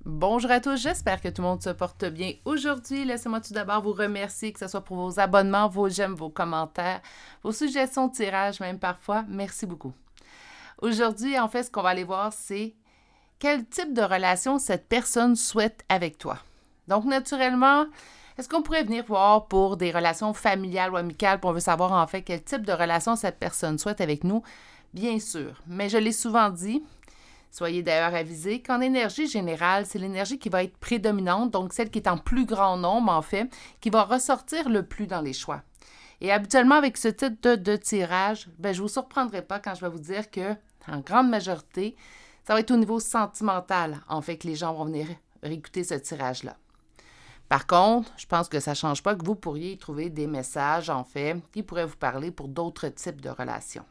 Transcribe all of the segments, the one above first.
Bonjour à tous, j'espère que tout le monde se porte bien aujourd'hui. Laissez-moi tout d'abord vous remercier, que ce soit pour vos abonnements, vos j'aime, vos commentaires, vos suggestions de tirage, même parfois. Merci beaucoup. Aujourd'hui, en fait, ce qu'on va aller voir, c'est quel type de relation cette personne souhaite avec toi. Donc, naturellement, est-ce qu'on pourrait venir voir pour des relations familiales ou amicales, puis on veut savoir en fait quel type de relation cette personne souhaite avec nous? Bien sûr, mais je l'ai souvent dit. Soyez d'ailleurs avisés qu'en énergie générale, c'est l'énergie qui va être prédominante, donc celle qui est en plus grand nombre, en fait, qui va ressortir le plus dans les choix. Et habituellement, avec ce type de tirage, je ne vous surprendrai pas quand je vais vous dire que, en grande majorité, ça va être au niveau sentimental, en fait, que les gens vont venir réécouter ce tirage-là. Par contre, je pense que ça ne change pas que vous pourriez y trouver des messages, en fait, qui pourraient vous parler pour d'autres types de relations.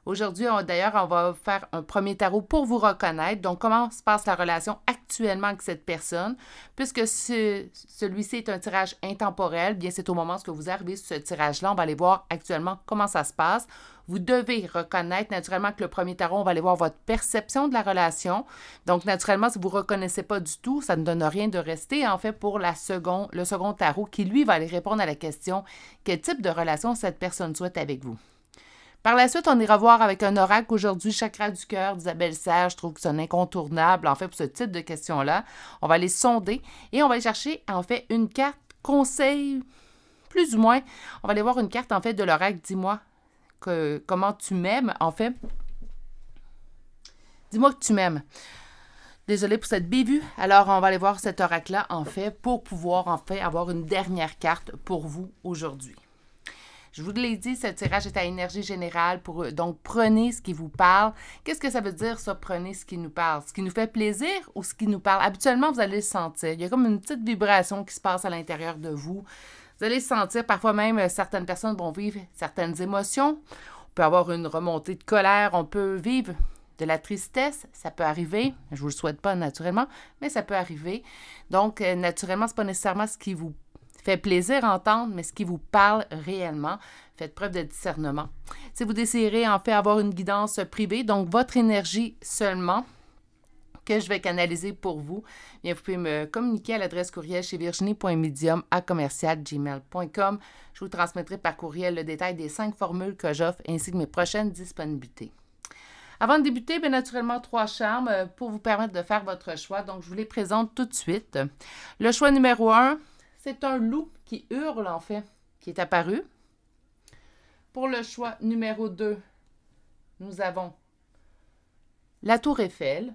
Aujourd'hui, d'ailleurs, on va faire un premier tarot pour vous reconnaître. Donc, comment se passe la relation actuellement avec cette personne? Puisque celui-ci est un tirage intemporel, bien c'est au moment où vous arrivez sur ce tirage-là, on va aller voir actuellement comment ça se passe. Vous devez reconnaître naturellement que le premier tarot, on va aller voir votre perception de la relation. Donc, naturellement, si vous ne reconnaissez pas du tout, ça ne donne rien de rester, en fait, pour le second tarot qui, lui, va aller répondre à la question « Quel type de relation cette personne souhaite avec vous? » Par la suite, on ira voir avec un oracle aujourd'hui, Chakra du cœur d'Isabelle Serre. Je trouve que c'est un incontournable, en fait, pour ce type de questions-là. On va les sonder et on va aller chercher, en fait, une carte conseil, plus ou moins. On va aller voir une carte, en fait, de l'oracle. Dis-moi comment tu m'aimes, en fait. Dis-moi que tu m'aimes. Désolée pour cette bévue. Alors, on va aller voir cet oracle-là, en fait, pour pouvoir, en fait, avoir une dernière carte pour vous aujourd'hui. Je vous l'ai dit, ce tirage est à énergie générale, donc prenez ce qui vous parle. Qu'est-ce que ça veut dire, ça, prenez ce qui nous parle? Ce qui nous fait plaisir ou ce qui nous parle? Habituellement, vous allez le sentir. Il y a comme une petite vibration qui se passe à l'intérieur de vous. Vous allez le sentir, parfois même, certaines personnes vont vivre certaines émotions. On peut avoir une remontée de colère, on peut vivre de la tristesse, ça peut arriver. Je ne vous le souhaite pas naturellement, mais ça peut arriver. Donc, naturellement, ce n'est pas nécessairement ce qui vous fait plaisir à entendre, mais ce qui vous parle réellement. Faites preuve de discernement. Si vous désirez en fait avoir une guidance privée, donc votre énergie seulement, que je vais canaliser pour vous, bien, vous pouvez me communiquer à l'adresse courriel chez virginie.medium@gmail.com. Je vous transmettrai par courriel le détail des 5 formules que j'offre ainsi que mes prochaines disponibilités. Avant de débuter, bien naturellement, 3 charmes pour vous permettre de faire votre choix. Donc, je vous les présente tout de suite. Le choix numéro 1, c'est un loup qui hurle, en fait, qui est apparu. Pour le choix numéro 2, nous avons la tour Eiffel.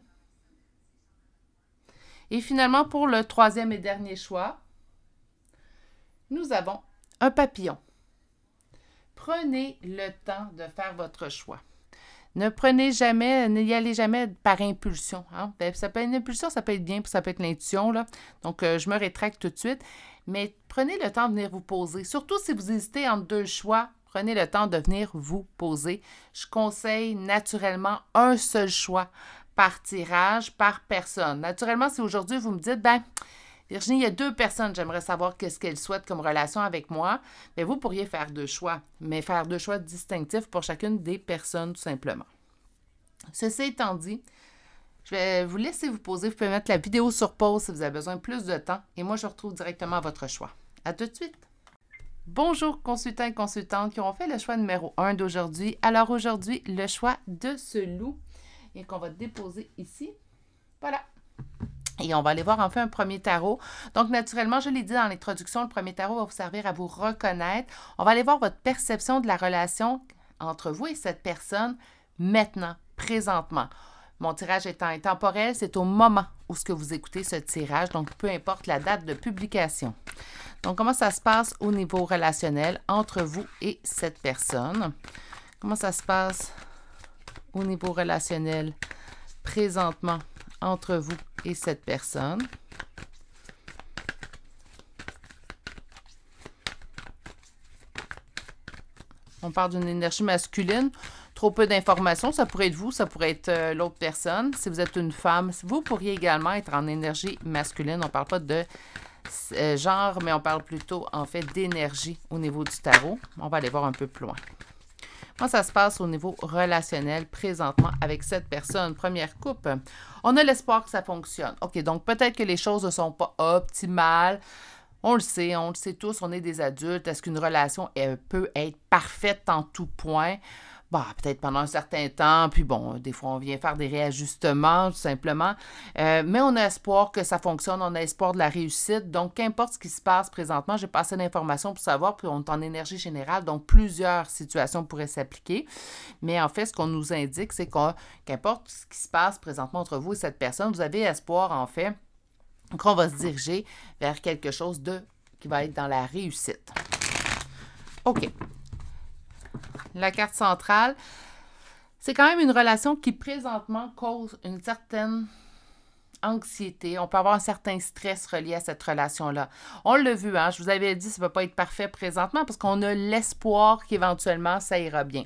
Et finalement, pour le 3e et dernier choix, nous avons un papillon. Prenez le temps de faire votre choix. N'y allez jamais par impulsion. Hein? Ça peut être une impulsion, ça peut être bien, puis ça peut être l'intuition, là. Donc, je me rétracte tout de suite. Mais prenez le temps de venir vous poser. Surtout si vous hésitez entre 2 choix, prenez le temps de venir vous poser. Je conseille naturellement un seul choix par tirage, par personne. Naturellement, si aujourd'hui vous me dites, Virginie, il y a 2 personnes, j'aimerais savoir qu'est-ce qu'elles souhaitent comme relation avec moi, bien, vous pourriez faire 2 choix, mais faire 2 choix distinctifs pour chacune des personnes, tout simplement. Ceci étant dit, je vais vous laisser vous poser. Vous pouvez mettre la vidéo sur pause si vous avez besoin de plus de temps. Et moi, je retrouve directement votre choix. À tout de suite! Bonjour consultants et consultantes qui ont fait le choix numéro 1 d'aujourd'hui. Alors aujourd'hui, le choix de ce loup et qu'on va déposer ici. Voilà! Et on va aller voir en fait un premier tarot. Donc, naturellement, je l'ai dit dans l'introduction, le premier tarot va vous servir à vous reconnaître. On va aller voir votre perception de la relation entre vous et cette personne maintenant, présentement. Mon tirage étant intemporel, c'est au moment où vous écoutez ce tirage, donc peu importe la date de publication. Donc, comment ça se passe au niveau relationnel entre vous et cette personne? Comment ça se passe au niveau relationnel présentement entre vous et cette personne? On parle d'une énergie masculine. Trop peu d'informations, ça pourrait être vous, ça pourrait être l'autre personne. Si vous êtes une femme, vous pourriez également être en énergie masculine. On ne parle pas de genre, mais on parle plutôt, en fait, d'énergie au niveau du tarot. On va aller voir un peu plus loin. Moi, ça se passe au niveau relationnel présentement avec cette personne. Première coupe, on a l'espoir que ça fonctionne. OK, donc peut-être que les choses ne sont pas optimales. On le sait tous, on est des adultes. Est-ce qu'une relation peut être parfaite en tout point? Bah, peut-être pendant un certain temps, puis bon, des fois, on vient faire des réajustements, tout simplement. Mais on a espoir que ça fonctionne, on a espoir de la réussite. Donc, qu'importe ce qui se passe présentement, j'ai pas assez d'informations pour savoir, puis on est en énergie générale, donc plusieurs situations pourraient s'appliquer. Mais en fait, ce qu'on nous indique, c'est qu'importe ce qui se passe présentement entre vous et cette personne, vous avez espoir, en fait, qu'on va se diriger vers quelque chose qui va être dans la réussite. OK. La carte centrale, c'est quand même une relation qui présentement cause une certaine anxiété. On peut avoir un certain stress relié à cette relation-là. On l'a vu, hein? Je vous avais dit, ça ne va pas être parfait présentement parce qu'on a l'espoir qu'éventuellement, ça ira bien.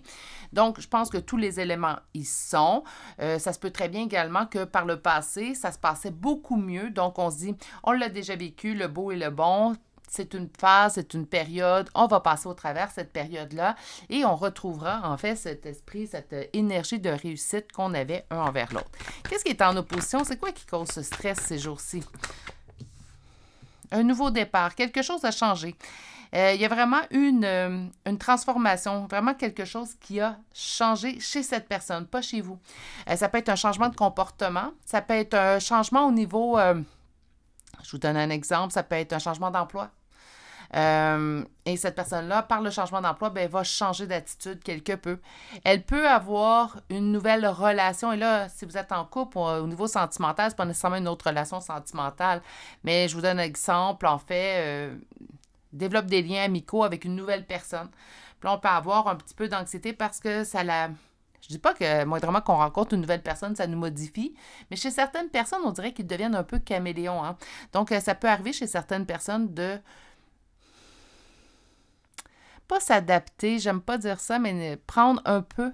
Donc, je pense que tous les éléments y sont. Ça se peut très bien également que par le passé, ça se passait beaucoup mieux. Donc, on se dit, on l'a déjà vécu, le beau et le bon. C'est une phase, c'est une période. On va passer au travers cette période-là et on retrouvera en fait cet esprit, cette énergie de réussite qu'on avait un envers l'autre. Qu'est-ce qui est en opposition? C'est quoi qui cause ce stress ces jours-ci? Un nouveau départ, quelque chose a changé. Il y a vraiment une transformation, vraiment quelque chose qui a changé chez cette personne, pas chez vous. Ça peut être un changement de comportement, ça peut être un changement au niveau... je vous donne un exemple, ça peut être un changement d'emploi. Et cette personne-là, par le changement d'emploi, ben, va changer d'attitude quelque peu. Elle peut avoir une nouvelle relation. Et là, si vous êtes en couple, au niveau sentimental, ce n'est pas nécessairement une autre relation sentimentale. Mais je vous donne un exemple. En fait, développe des liens amicaux avec une nouvelle personne. Puis là, on peut avoir un petit peu d'anxiété parce que ça la... Je dis pas que moindrement qu'on rencontre une nouvelle personne, ça nous modifie, mais chez certaines personnes, on dirait qu'ils deviennent un peu caméléons. Hein? Donc, ça peut arriver chez certaines personnes de pas s'adapter, j'aime pas dire ça, mais prendre un peu,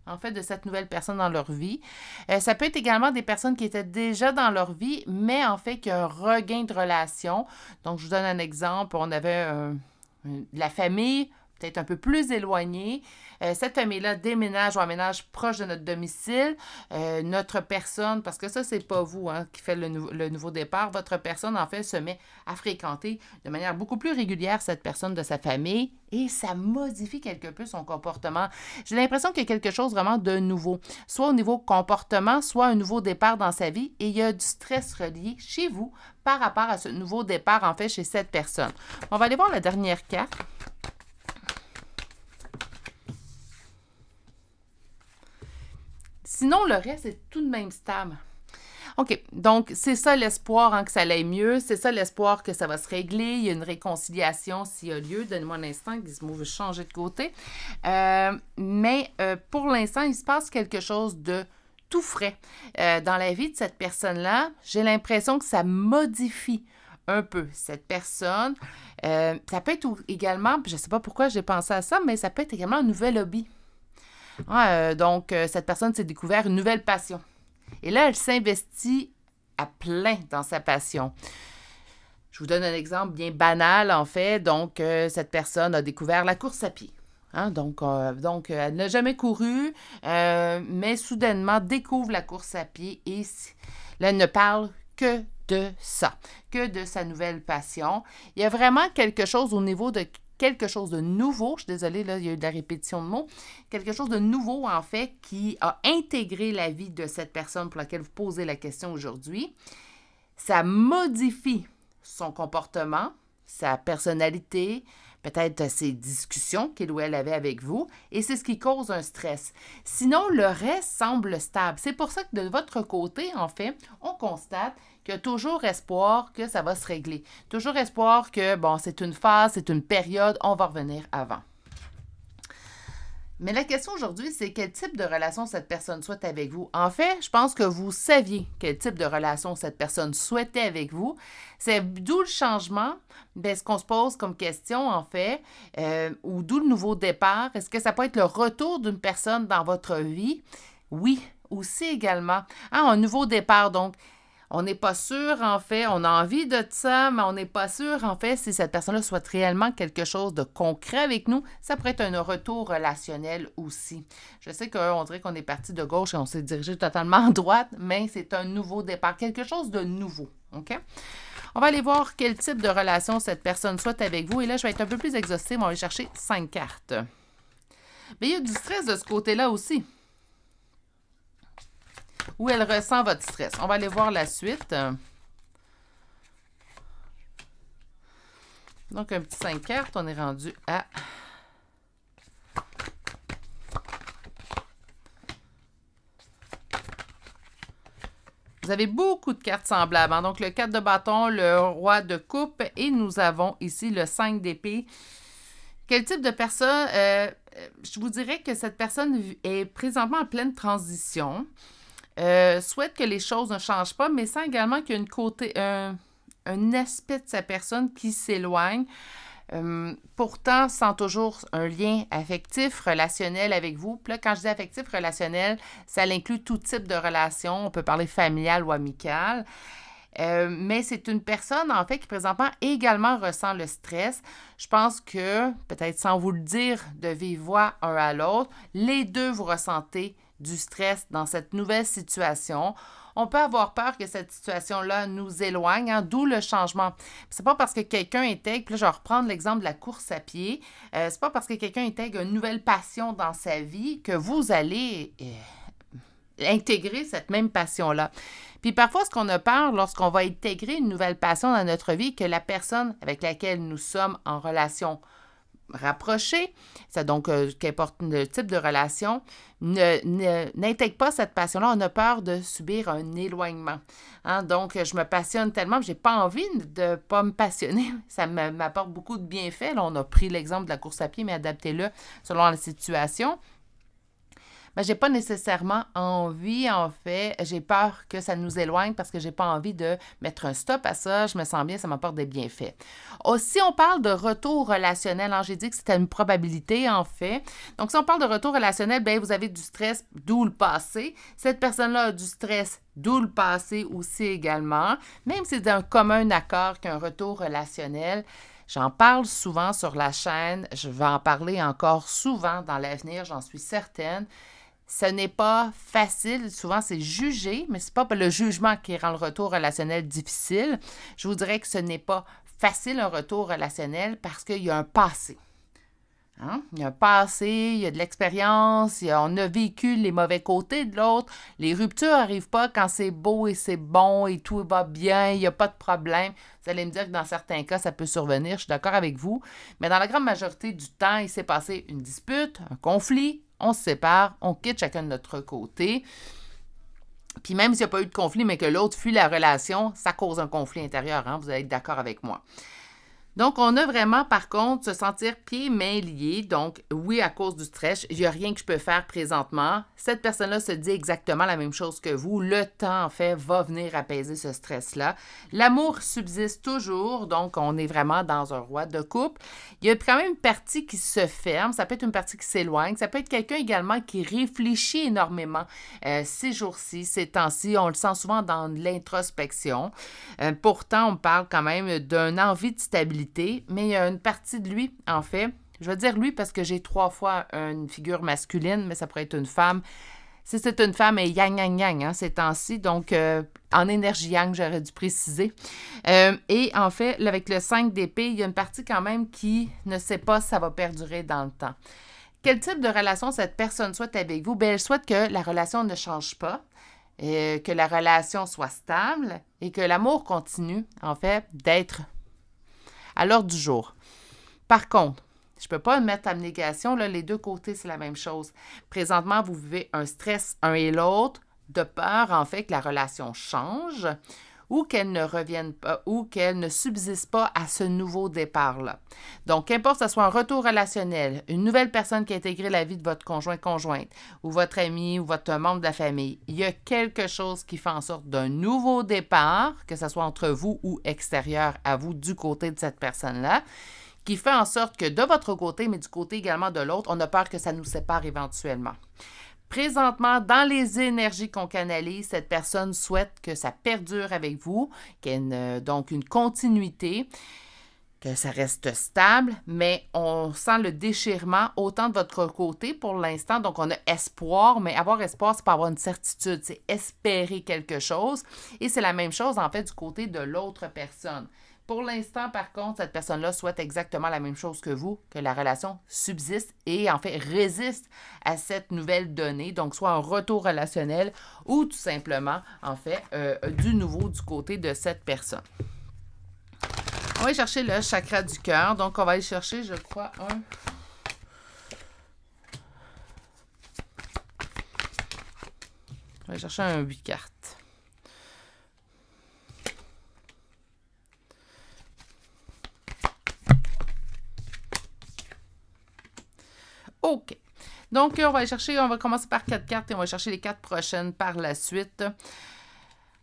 en fait, de cette nouvelle personne dans leur vie. Ça peut être également des personnes qui étaient déjà dans leur vie, mais en fait, qui ont un regain de relation. Donc, je vous donne un exemple. On avait la famille, peut-être un peu plus éloignée. Cette famille-là déménage ou emménage proche de notre domicile. Notre personne, parce que ça, c'est pas vous hein, qui fait le nouveau départ, votre personne, en fait, se met à fréquenter de manière beaucoup plus régulière cette personne de sa famille et ça modifie quelque peu son comportement. J'ai l'impression qu'il y a quelque chose vraiment de nouveau, soit au niveau comportement, soit un nouveau départ dans sa vie et il y a du stress relié chez vous par rapport à ce nouveau départ, en fait, chez cette personne. On va aller voir la dernière carte. Sinon, le reste est tout de même stable. OK, donc c'est ça l'espoir hein, que ça aille mieux, c'est ça l'espoir que ça va se régler, il y a une réconciliation s'il y a lieu. Donnez-moi un instant, Gizmo veut changer de côté. Mais pour l'instant, il se passe quelque chose de tout frais. Dans la vie de cette personne-là, j'ai l'impression que ça modifie un peu cette personne. Ça peut être également, je ne sais pas pourquoi j'ai pensé à ça, mais ça peut être également un nouvel hobby. Donc, cette personne s'est découvert une nouvelle passion. Et là, elle s'investit à plein dans sa passion. Je vous donne un exemple bien banal, en fait. Donc, cette personne a découvert la course à pied. Hein? Donc, elle n'a jamais couru, mais soudainement découvre la course à pied et là, elle ne parle que de ça, que de sa nouvelle passion. Il y a vraiment quelque chose au niveau de quelque chose de nouveau, je suis désolée, là, il y a eu de la répétition de mots, quelque chose de nouveau, en fait, qui a intégré la vie de cette personne pour laquelle vous posez la question aujourd'hui. Ça modifie son comportement, sa personnalité, peut-être ses discussions qu'il ou elle avait avec vous, et c'est ce qui cause un stress. Sinon, le reste semble stable. C'est pour ça que de votre côté, en fait, on constate qu'il y a toujours espoir que ça va se régler. Toujours espoir que, bon, c'est une phase, c'est une période, on va revenir avant. Mais la question aujourd'hui, c'est quel type de relation cette personne souhaite avec vous. En fait, je pense que vous saviez quel type de relation cette personne souhaitait avec vous. C'est d'où le changement, bien, ce qu'on se pose comme question, en fait, ou d'où le nouveau départ. Est-ce que ça peut être le retour d'une personne dans votre vie? Oui, aussi également. Un nouveau départ, donc, On n'est pas sûr, en fait, on a envie de ça, mais on n'est pas sûr, en fait, si cette personne-là souhaite réellement quelque chose de concret avec nous. Ça pourrait être un retour relationnel aussi. Je sais qu'on dirait qu'on est parti de gauche et on s'est dirigé totalement à droite, mais c'est un nouveau départ, quelque chose de nouveau, OK? On va aller voir quel type de relation cette personne souhaite avec vous. Et là, je vais être un peu plus exhaustive. On va aller chercher 5 cartes. Mais il y a du stress de ce côté-là aussi. Où elle ressent votre stress. On va aller voir la suite. Donc, un petit 5 cartes. On est rendu à... Vous avez beaucoup de cartes semblables. Hein? Donc, le 4 de bâton, le roi de coupe et nous avons ici le 5 d'épée. Quel type de personne? Je vous dirais que cette personne est présentement en pleine transition. Souhaite que les choses ne changent pas, mais sent également qu'il y a un aspect de sa personne qui s'éloigne. Pourtant, sent toujours un lien affectif, relationnel avec vous. Puis là, quand je dis affectif, relationnel, ça inclut tout type de relation. On peut parler familial ou amical. Mais c'est une personne, en fait, qui présentement également ressent le stress. Je pense que, peut-être sans vous le dire de vive voix un à l'autre, les deux vous ressentez du stress dans cette nouvelle situation. On peut avoir peur que cette situation-là nous éloigne, hein, d'où le changement. C'est pas parce que quelqu'un intègre, puis là, je vais reprendre l'exemple de la course à pied, c'est pas parce que quelqu'un intègre une nouvelle passion dans sa vie que vous allez intégrer cette même passion-là. Puis parfois, ce qu'on a peur lorsqu'on va intégrer une nouvelle passion dans notre vie, que la personne avec laquelle nous sommes en relation rapprochée, c'est donc qu'importe le type de relation, n'intègre pas cette passion-là. On a peur de subir un éloignement. Hein? Donc, je me passionne tellement, je n'ai pas envie de ne pas me passionner. Ça m'apporte beaucoup de bienfaits. Là, on a pris l'exemple de la course à pied, mais adaptez-le selon la situation. Mais je n'ai pas nécessairement envie, en fait, j'ai peur que ça nous éloigne parce que je n'ai pas envie de mettre un stop à ça, je me sens bien, ça m'apporte des bienfaits. Aussi, on parle de retour relationnel, hein, j'ai dit que c'était une probabilité, en fait. Donc, si on parle de retour relationnel, bien, vous avez du stress, d'où le passé. Cette personne-là a du stress, d'où le passé aussi également. Même si c'est d'un commun accord qu'un retour relationnel, j'en parle souvent sur la chaîne, je vais en parler encore souvent dans l'avenir, j'en suis certaine. Ce n'est pas facile, souvent c'est jugé, mais ce n'est pas le jugement qui rend le retour relationnel difficile. Je vous dirais que ce n'est pas facile un retour relationnel parce qu'il y a un passé. Hein? Il y a un passé, il y a de l'expérience, on a vécu les mauvais côtés de l'autre. Les ruptures n'arrivent pas quand c'est beau et c'est bon et tout va bien, il n'y a pas de problème. Vous allez me dire que dans certains cas, ça peut survenir, je suis d'accord avec vous. Mais dans la grande majorité du temps, il s'est passé une dispute, un conflit, on se sépare, on quitte chacun de notre côté. Puis même s'il n'y a pas eu de conflit, mais que l'autre fuit la relation, ça cause un conflit intérieur, hein? Vous allez être d'accord avec moi. Donc, on a vraiment, par contre, se sentir pieds, mains liés. Donc, oui, à cause du stress, il n'y a rien que je peux faire présentement. Cette personne-là se dit exactement la même chose que vous. Le temps, en fait, va venir apaiser ce stress-là. L'amour subsiste toujours, donc on est vraiment dans un roi de coupe. Il y a quand même une partie qui se ferme, ça peut être une partie qui s'éloigne, ça peut être quelqu'un également qui réfléchit énormément ces jours-ci, ces temps-ci. On le sent souvent dans l'introspection. Pourtant, on parle quand même d'une envie de stabilité. Mais il y a une partie de lui, en fait, je vais dire lui parce que j'ai 3 fois une figure masculine, mais ça pourrait être une femme. Si c'est une femme, elle est yang, hein, ces temps-ci, donc en énergie yang, j'aurais dû préciser. Et en fait, avec le 5 d'épée, il y a une partie quand même qui ne sait pas si ça va perdurer dans le temps. Quel type de relation cette personne souhaite avec vous? Bien, elle souhaite que la relation ne change pas, que la relation soit stable et que l'amour continue, en fait, d'être à l'ordre du jour. Par contre, je ne peux pas mettre abnégation, là, les deux côtés, c'est la même chose. Présentement, vous vivez un stress un et l'autre, de peur, en fait, que la relation change ou qu'elle ne revienne pas ou qu'elle ne subsiste pas à ce nouveau départ-là. Donc, qu'importe que ce soit un retour relationnel, une nouvelle personne qui a intégré la vie de votre conjointe ou votre ami ou votre membre de la famille, il y a quelque chose qui fait en sorte d'un nouveau départ, que ce soit entre vous ou extérieur à vous, du côté de cette personne-là, qui fait en sorte que de votre côté, mais du côté également de l'autre, on a peur que ça nous sépare éventuellement. Présentement, dans les énergies qu'on canalise, cette personne souhaite que ça perdure avec vous, qu'il y ait donc une continuité, que ça reste stable, mais on sent le déchirement autant de votre côté pour l'instant. Donc, on a espoir, mais avoir espoir, c'est pas avoir une certitude, c'est espérer quelque chose. Et c'est la même chose, en fait, du côté de l'autre personne. Pour l'instant, par contre, cette personne-là souhaite exactement la même chose que vous, que la relation subsiste et, en fait, résiste à cette nouvelle donnée. Donc, soit un retour relationnel ou tout simplement, en fait, du nouveau du côté de cette personne. On va aller chercher le chakra du cœur. Donc, on va aller chercher, je crois, on va aller chercher un 8 cartes. OK. Donc, on va commencer par 4 cartes et on va chercher les 4 prochaines par la suite.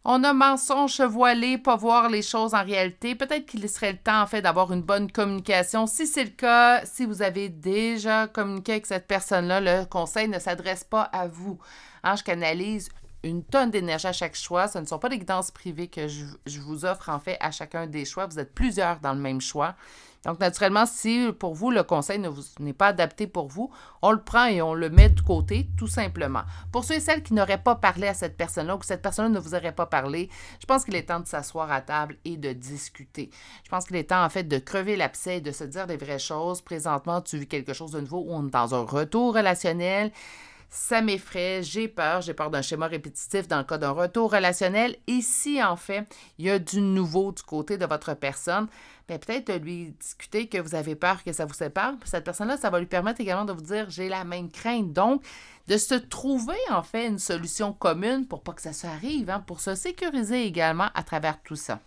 On a mensonge voilé, pas voir les choses en réalité. Peut-être qu'il serait le temps, en fait, d'avoir une bonne communication. Si c'est le cas, si vous avez déjà communiqué avec cette personne-là, le conseil ne s'adresse pas à vous. Hein, je canalise une tonne d'énergie à chaque choix. Ce ne sont pas des guidances privées que je vous offre, en fait, à chacun des choix. Vous êtes plusieurs dans le même choix. Donc, naturellement, si pour vous, le conseil n'est pas adapté pour vous, on le prend et on le met de côté, tout simplement. Pour ceux et celles qui n'auraient pas parlé à cette personne-là ou que cette personne-là ne vous aurait pas parlé, je pense qu'il est temps de s'asseoir à table et de discuter. Je pense qu'il est temps, en fait, de crever l'abcès et de se dire des vraies choses. Présentement, tu vis quelque chose de nouveau ou on est dans un retour relationnel. Ça m'effraie, j'ai peur d'un schéma répétitif dans le cas d'un retour relationnel. Et si, en fait, il y a du nouveau du côté de votre personne, bien, peut-être de lui discuter que vous avez peur que ça vous sépare. Puis cette personne-là, ça va lui permettre également de vous dire « j'ai la même crainte ». Donc, de se trouver, en fait, une solution commune pour pas que ça arrive, hein, pour se sécuriser également à travers tout ça.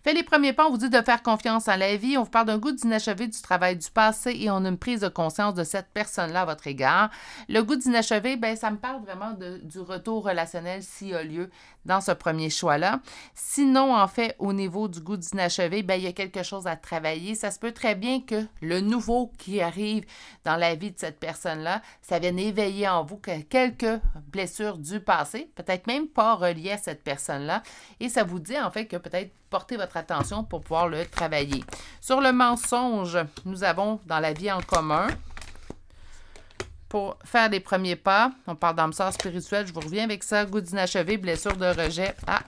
Fait les premiers pas, on vous dit de faire confiance en la vie. On vous parle d'un goût d'inachevé du travail du passé et on a une prise de conscience de cette personne-là à votre égard. Le goût d'inachevé, bien, ça me parle vraiment du retour relationnel s'il a lieu dans ce premier choix-là. Sinon, en fait, au niveau du goût d'inachevé, bien, il y a quelque chose à travailler. Ça se peut très bien que le nouveau qui arrive dans la vie de cette personne-là, ça vienne éveiller en vous quelques blessures du passé, peut-être même pas reliées à cette personne-là. Et ça vous dit, en fait, que peut-être portez votre attention pour pouvoir le travailler. Sur le mensonge, nous avons dans la vie en commun, pour faire les premiers pas, on parle d'âme sœur spirituelle, je vous reviens avec ça, goût d'inachevé, blessure de rejet. Ah!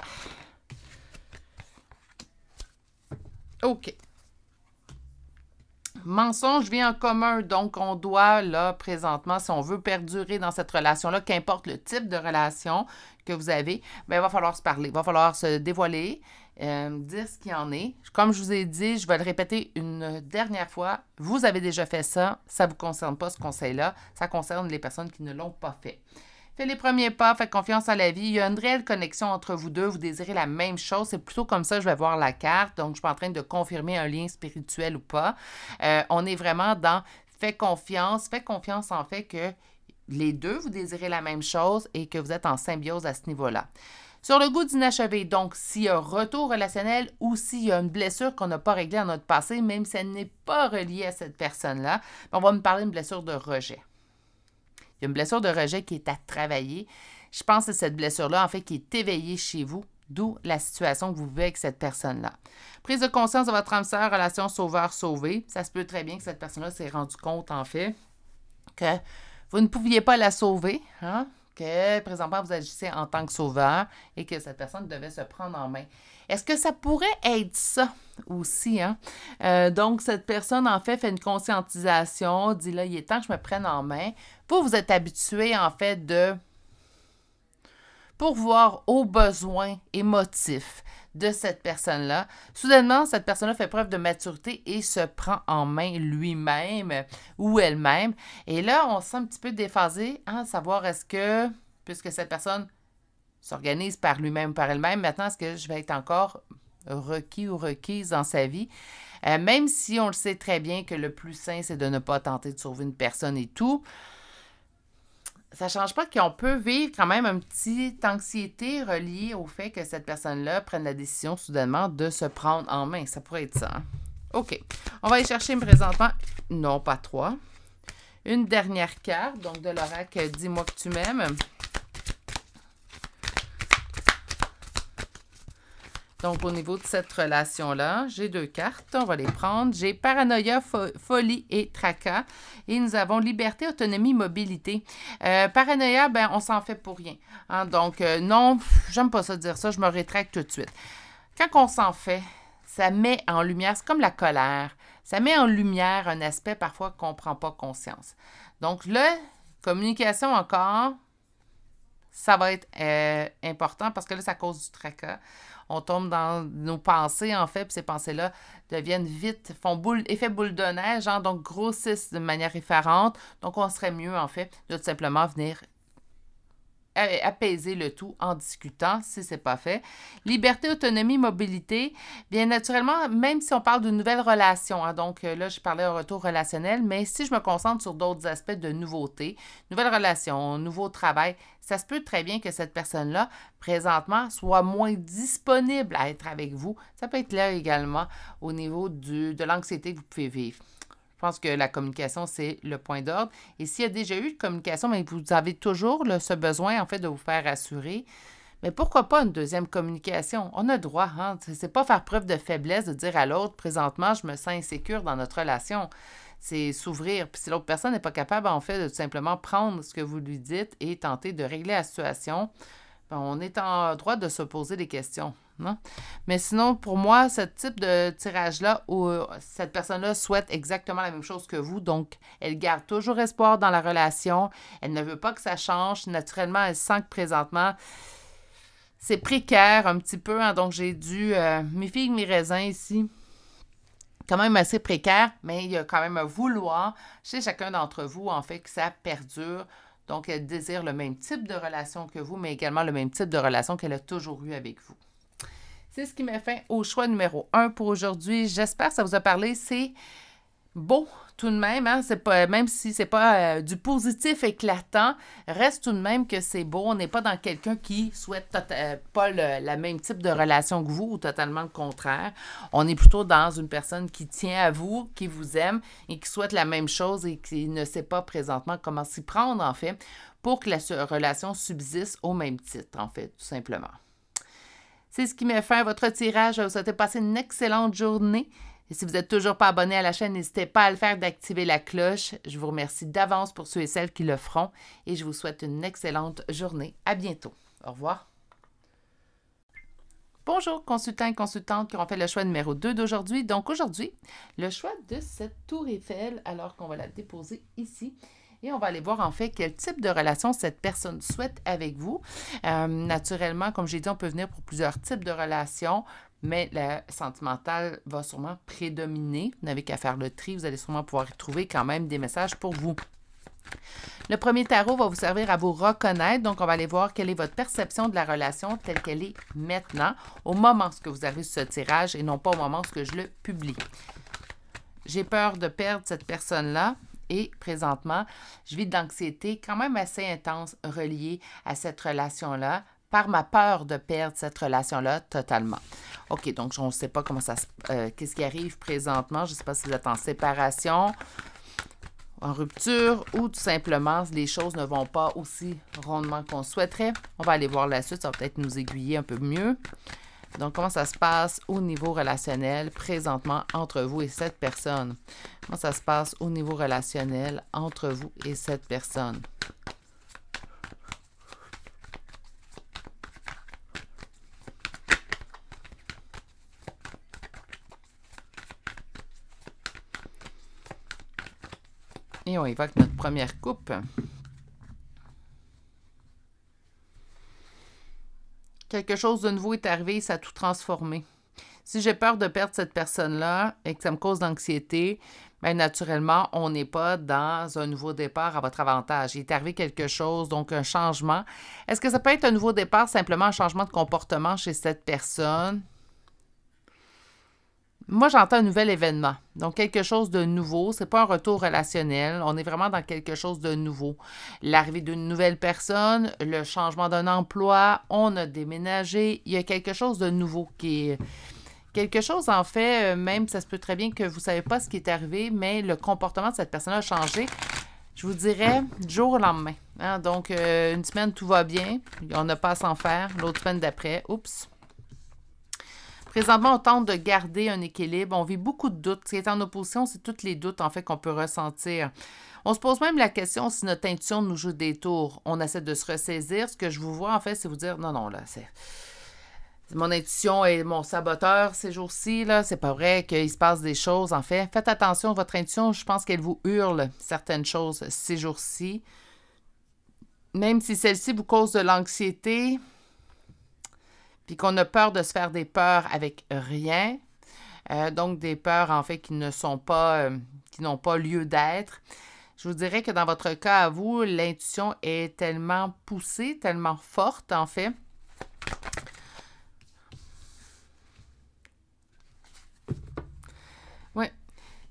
OK. Mensonge vient en commun, donc on doit, là, présentement, si on veut perdurer dans cette relation-là, qu'importe le type de relation que vous avez, bien, il va falloir se parler, il va falloir se dévoiler, dire ce qu'il en est. Comme je vous ai dit, je vais le répéter une dernière fois, vous avez déjà fait ça, ça ne vous concerne pas ce conseil-là, ça concerne les personnes qui ne l'ont pas fait. Faites les premiers pas, faites confiance à la vie. Il y a une réelle connexion entre vous deux. Vous désirez la même chose. C'est plutôt comme ça que je vais voir la carte. Donc, je ne suis pas en train de confirmer un lien spirituel ou pas. On est vraiment dans faites confiance. Faites confiance en fait que les deux, vous désirez la même chose et que vous êtes en symbiose à ce niveau-là. Sur le goût d'inachevé, donc, s'il y a un retour relationnel ou s'il y a une blessure qu'on n'a pas réglée dans notre passé, même si elle n'est pas reliée à cette personne-là, on va me parler d'une blessure de rejet. Il y a une blessure de rejet qui est à travailler. Je pense que c'est cette blessure-là, en fait, qui est éveillée chez vous, d'où la situation que vous vivez avec cette personne-là. Prise de conscience de votre âme sœur, relation sauveur-sauvé. Ça se peut très bien que cette personne-là s'est rendue compte, en fait, que vous ne pouviez pas la sauver, hein? Que présentement, vous agissez en tant que sauveur et que cette personne devait se prendre en main. Est-ce que ça pourrait être ça aussi, hein? Donc, cette personne, en fait une conscientisation, dit là, il est temps que je me prenne en main. Vous êtes habitué, en fait, de pourvoir aux besoins émotifs de cette personne-là. Soudainement, cette personne-là fait preuve de maturité et se prend en main lui-même ou elle-même. Et là, on se sent un petit peu déphasé, hein, savoir est-ce que, puisque cette personne s'organise par lui-même ou par elle-même, maintenant, est-ce que je vais être encore requis ou requise dans sa vie? Même si on le sait très bien que le plus sain, c'est de ne pas tenter de sauver une personne et tout, ça ne change pas qu'on peut vivre quand même une petite anxiété reliée au fait que cette personne-là prenne la décision soudainement de se prendre en main. Ça pourrait être ça. Hein? OK. On va aller chercher présentement, non pas 3, Une dernière carte, donc de l'oracle « Dis-moi que tu m'aimes ». Donc, au niveau de cette relation-là, j'ai 2 cartes. On va les prendre. J'ai paranoïa, folie et tracas. Et nous avons liberté, autonomie, mobilité. Paranoïa, ben, on s'en fait pour rien. Hein? Donc, non, j'aime pas ça dire ça. Je me rétracte tout de suite. Quand on s'en fait, ça met en lumière, c'est comme la colère. Ça met en lumière un aspect parfois qu'on ne prend pas conscience. Donc, là, communication encore, ça va être important parce que là, ça cause du tracas. On tombe dans nos pensées, en fait, puis ces pensées-là deviennent vite, font effet boule de neige, hein, donc grossissent de manière effarante. Donc, on serait mieux, en fait, de tout simplement venir apaiser le tout en discutant, si ce n'est pas fait. Liberté, autonomie, mobilité. Bien naturellement, même si on parle d'une nouvelle relation, hein, donc là, je parlais au retour relationnel, mais si je me concentre sur d'autres aspects de nouveauté, nouvelle relation, nouveau travail, ça se peut très bien que cette personne-là, présentement, soit moins disponible à être avec vous. Ça peut être là également au niveau de l'anxiété que vous pouvez vivre. Je pense que la communication, c'est le point d'ordre. Et s'il y a déjà eu de communication, mais vous avez toujours ce besoin, en fait, de vous faire rassurer, mais pourquoi pas une deuxième communication? On a droit, hein? C'est pas faire preuve de faiblesse de dire à l'autre, présentement, je me sens insécure dans notre relation. C'est s'ouvrir. Puis si l'autre personne n'est pas capable, en fait, de tout simplement prendre ce que vous lui dites et tenter de régler la situation, ben, on est en droit de se poser des questions. Non? Mais sinon, pour moi, ce type de tirage-là, où cette personne-là souhaite exactement la même chose que vous, donc elle garde toujours espoir dans la relation, elle ne veut pas que ça change, naturellement, elle sent que présentement, c'est précaire un petit peu, hein, donc j'ai dû, mes figues, mes raisins ici, quand même assez précaire, mais il y a quand même un vouloir chez chacun d'entre vous, en fait, que ça perdure. Donc, elle désire le même type de relation que vous, mais également le même type de relation qu'elle a toujours eu avec vous. C'est ce qui met fin au choix numéro 1 pour aujourd'hui. J'espère que ça vous a parlé. C'est beau tout de même, hein? C'est pas, même si c'est pas du positif éclatant, reste tout de même que c'est beau. On n'est pas dans quelqu'un qui souhaite pas la même type de relation que vous ou totalement le contraire. On est plutôt dans une personne qui tient à vous, qui vous aime et qui souhaite la même chose et qui ne sait pas présentement comment s'y prendre, en fait, pour que la relation subsiste au même titre, en fait, tout simplement. C'est ce qui met fin à votre tirage. Je vous souhaite de passer une excellente journée. Et si vous n'êtes toujours pas abonné à la chaîne, n'hésitez pas à le faire, d'activer la cloche. Je vous remercie d'avance pour ceux et celles qui le feront. Et je vous souhaite une excellente journée. À bientôt. Au revoir. Bonjour, consultants et consultantes qui ont fait le choix numéro 2 d'aujourd'hui. Donc aujourd'hui, le choix de cette tour Eiffel, alors qu'on va la déposer ici. Et on va aller voir en fait quel type de relation cette personne souhaite avec vous. Naturellement, comme j'ai dit, on peut venir pour plusieurs types de relations, mais la sentimentale va sûrement prédominer. Vous n'avez qu'à faire le tri, vous allez sûrement pouvoir y trouver quand même des messages pour vous. Le premier tarot va vous servir à vous reconnaître. Donc, on va aller voir quelle est votre perception de la relation telle qu'elle est maintenant, au moment où vous avez ce tirage et non pas au moment où je le publie. J'ai peur de perdre cette personne-là. Et présentement, je vis de l'anxiété quand même assez intense reliée à cette relation-là par ma peur de perdre cette relation-là totalement. OK, donc on ne sait pas comment ça qu'est-ce qui arrive présentement. Je ne sais pas si vous êtes en séparation, en rupture ou tout simplement les choses ne vont pas aussi rondement qu'on souhaiterait. On va aller voir la suite, ça va peut-être nous aiguiller un peu mieux. Donc, comment ça se passe au niveau relationnel présentement entre vous et cette personne? Comment ça se passe au niveau relationnel entre vous et cette personne? Et on évoque notre première coupe. Quelque chose de nouveau est arrivé, ça a tout transformé. Si j'ai peur de perdre cette personne-là et que ça me cause d'anxiété, bien naturellement, on n'est pas dans un nouveau départ à votre avantage. Il est arrivé quelque chose, donc un changement. Est-ce que ça peut être un nouveau départ, simplement un changement de comportement chez cette personne? Moi, j'entends un nouvel événement, donc quelque chose de nouveau. Ce n'est pas un retour relationnel, on est vraiment dans quelque chose de nouveau. L'arrivée d'une nouvelle personne, le changement d'un emploi, on a déménagé, il y a quelque chose de nouveau qui est... Quelque chose, en fait, même ça se peut très bien que vous ne savez pas ce qui est arrivé, mais le comportement de cette personne a changé. je vous dirais du jour au lendemain. Hein? Donc, une semaine, tout va bien. On n'a pas à s'en faire. L'autre semaine d'après, oups. Présentement, on tente de garder un équilibre. On vit beaucoup de doutes. Ce qui est en opposition, c'est tous les doutes, en fait, qu'on peut ressentir. On se pose même la question si notre intuition nous joue des tours. On essaie de se ressaisir. Ce que je vous vois, en fait, c'est vous dire, non, non, là, c'est... Mon intuition est mon saboteur ces jours-ci, là. C'est pas vrai qu'il se passe des choses, en fait. Faites attention, votre intuition, je pense qu'elle vous hurle certaines choses ces jours-ci. Même si celle-ci vous cause de l'anxiété, puis qu'on a peur de se faire des peurs avec rien. Donc, des peurs, en fait, qui n'ont pas lieu d'être. Je vous dirais que dans votre cas à vous, l'intuition est tellement poussée, tellement forte, en fait. Oui.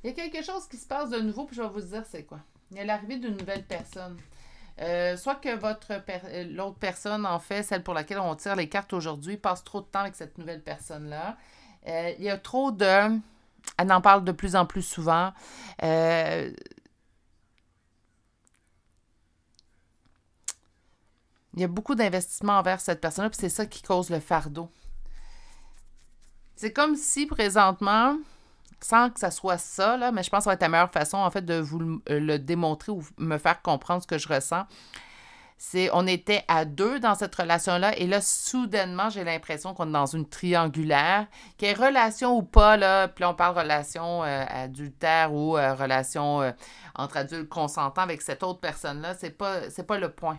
Il y a quelque chose qui se passe de nouveau, puis je vais vous dire c'est quoi. Il y a l'arrivée d'une nouvelle personne. Soit que l'autre personne, en fait, celle pour laquelle on tire les cartes aujourd'hui, passe trop de temps avec cette nouvelle personne-là. Il y a trop de... Elle en parle de plus en plus souvent. Il y a beaucoup d'investissements envers cette personne-là, puis c'est ça qui cause le fardeau. C'est comme si, présentement, sans que ça soit ça, là, mais je pense que ça va être la meilleure façon, en fait, de vous le démontrer ou me faire comprendre ce que je ressens. On était à deux dans cette relation-là, et là, soudainement, j'ai l'impression qu'on est dans une triangulaire, qu'il y ait relation ou pas, là, puis là, on parle relation adultère ou relation entre adultes consentants avec cette autre personne-là, c'est pas le point.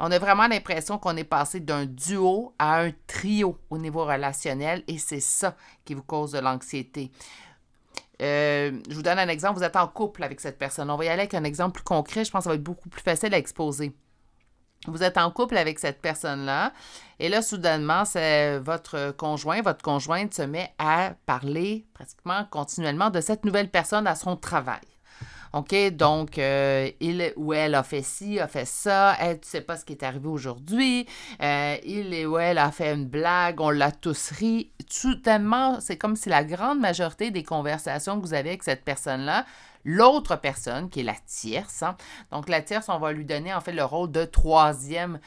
On a vraiment l'impression qu'on est passé d'un duo à un trio au niveau relationnel, et c'est ça qui vous cause de l'anxiété. Je vous donne un exemple, vous êtes en couple avec cette personne. On va y aller avec un exemple plus concret, je pense que ça va être beaucoup plus facile à exposer. Vous êtes en couple avec cette personne-là, et là, soudainement, c'est votre conjointe se met à parler pratiquement continuellement de cette nouvelle personne à son travail. OK? Donc, il ou elle a fait ci, a fait ça, elle, tu sais pas ce qui est arrivé aujourd'hui, il ou elle a fait une blague, on l'a tous ri. Soudainement, c'est comme si la grande majorité des conversations que vous avez avec cette personne-là, l'autre personne, qui est la tierce, hein, donc la tierce, on va lui donner en fait le rôle de troisième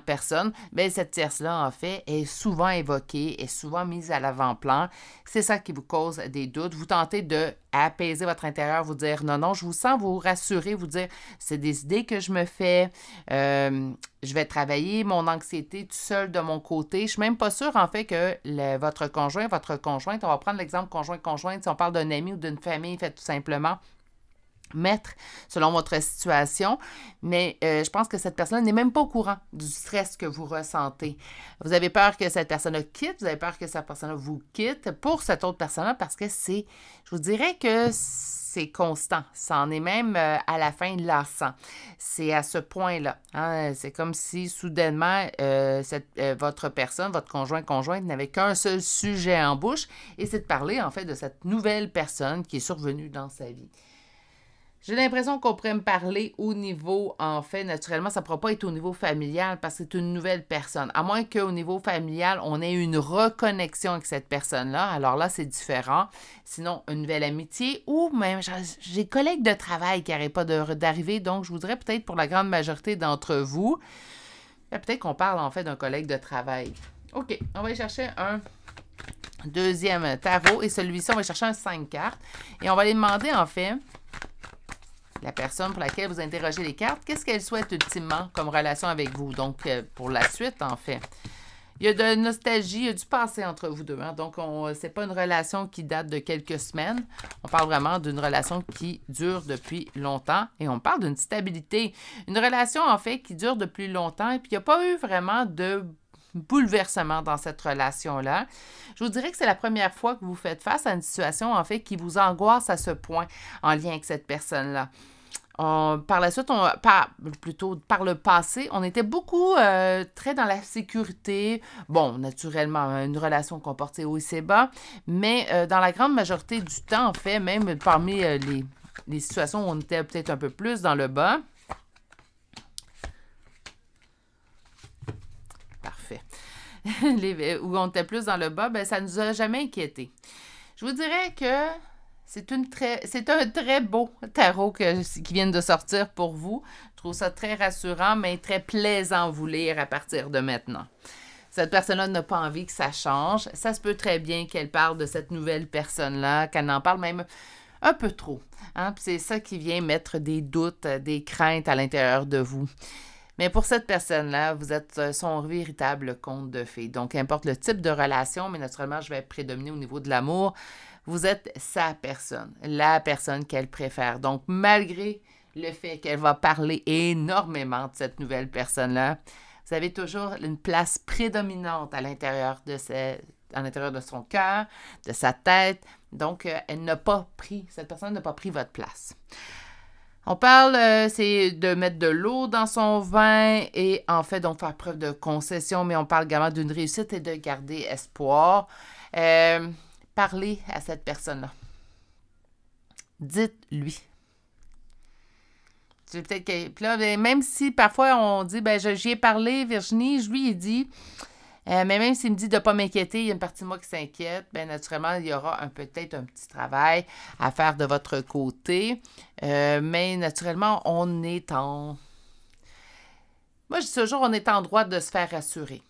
personne, mais cette tierce-là, en fait, est souvent évoquée, est souvent mise à l'avant-plan. C'est ça qui vous cause des doutes. Vous tentez de apaiser votre intérieur, vous dire non, non, je vous sens vous rassurer, vous dire c'est des idées que je me fais, je vais travailler mon anxiété tout seul de mon côté. Je ne suis même pas sûre, en fait, que votre conjointe, on va prendre l'exemple conjointe, si on parle d'un ami ou d'une famille, faites tout simplement mettre selon votre situation, mais je pense que cette personne n'est même pas au courant du stress que vous ressentez. Vous avez peur que cette personne-là quitte, vous avez peur que cette personne-là vous quitte pour cette autre personne-là parce que je vous dirais que c'est constant. Ça en est même à la fin lassant. C'est à ce point-là. Hein? C'est comme si soudainement, votre personne, votre conjointe n'avait qu'un seul sujet en bouche et c'est de parler en fait de cette nouvelle personne qui est survenue dans sa vie. J'ai l'impression qu'on pourrait me parler au niveau, en fait, naturellement, ça ne pourra pas être au niveau familial parce que c'est une nouvelle personne. À moins qu'au niveau familial, on ait une reconnexion avec cette personne-là. Alors là, c'est différent. Sinon, une nouvelle amitié ou même, j'ai des collègues de travail qui n'arrêtent pas d'arriver. Donc, je voudrais peut-être pour la grande majorité d'entre vous, peut-être qu'on parle en fait d'un collègue de travail. OK, on va aller chercher un deuxième tarot et celui-ci, on va chercher un 5 cartes. Et on va aller demander en fait... La personne pour laquelle vous interrogez les cartes, qu'est-ce qu'elle souhaite ultimement comme relation avec vous? Donc, pour la suite, en fait. Il y a de nostalgie, il y a du passé entre vous deux. Hein? Donc, c'est pas une relation qui date de quelques semaines. On parle vraiment d'une relation qui dure depuis longtemps. Et on parle d'une stabilité. Une relation, en fait, qui dure depuis longtemps. Et puis, il n'y a pas eu vraiment de bouleversement dans cette relation-là. Je vous dirais que c'est la première fois que vous faites face à une situation, en fait, qui vous angoisse à ce point en lien avec cette personne-là. Par la suite, plutôt par le passé, on était beaucoup très dans la sécurité. Bon, naturellement, une relation comportée haut et c'est bas, mais dans la grande majorité du temps, en fait, même parmi les situations où on était peut-être un peu plus dans le bas. Parfait. Où on était plus dans le bas, ben, ça ne nous a jamais inquiétés. Je vous dirais que c'est un très beau tarot qui vient de sortir pour vous. Je trouve ça très rassurant, mais très plaisant à vous lire à partir de maintenant. Cette personne-là n'a pas envie que ça change. Ça se peut très bien qu'elle parle de cette nouvelle personne-là, qu'elle en parle même un peu trop. Hein? Puis c'est ça qui vient mettre des doutes, des craintes à l'intérieur de vous. Mais pour cette personne-là, vous êtes son véritable conte de fées. Donc, importe le type de relation, mais naturellement, je vais prédominer au niveau de l'amour. Vous êtes sa personne, la personne qu'elle préfère. Donc, malgré le fait qu'elle va parler énormément de cette nouvelle personne-là, vous avez toujours une place prédominante à l'intérieur de son cœur, de sa tête. Donc, cette personne n'a pas pris votre place. On parle, c'est de mettre de l'eau dans son vin et en fait, donc faire preuve de concession, mais on parle également d'une réussite et de garder espoir. Parlez à cette personne-là. Dites-lui. Peut-être que, puis là, même si parfois on dit, j'y ai parlé, Virginie, je lui ai dit, mais même s'il me dit de ne pas m'inquiéter, il y a une partie de moi qui s'inquiète, naturellement, il y aura peut-être un petit travail à faire de votre côté. Mais naturellement, moi je dis toujours, on est en droit de se faire rassurer.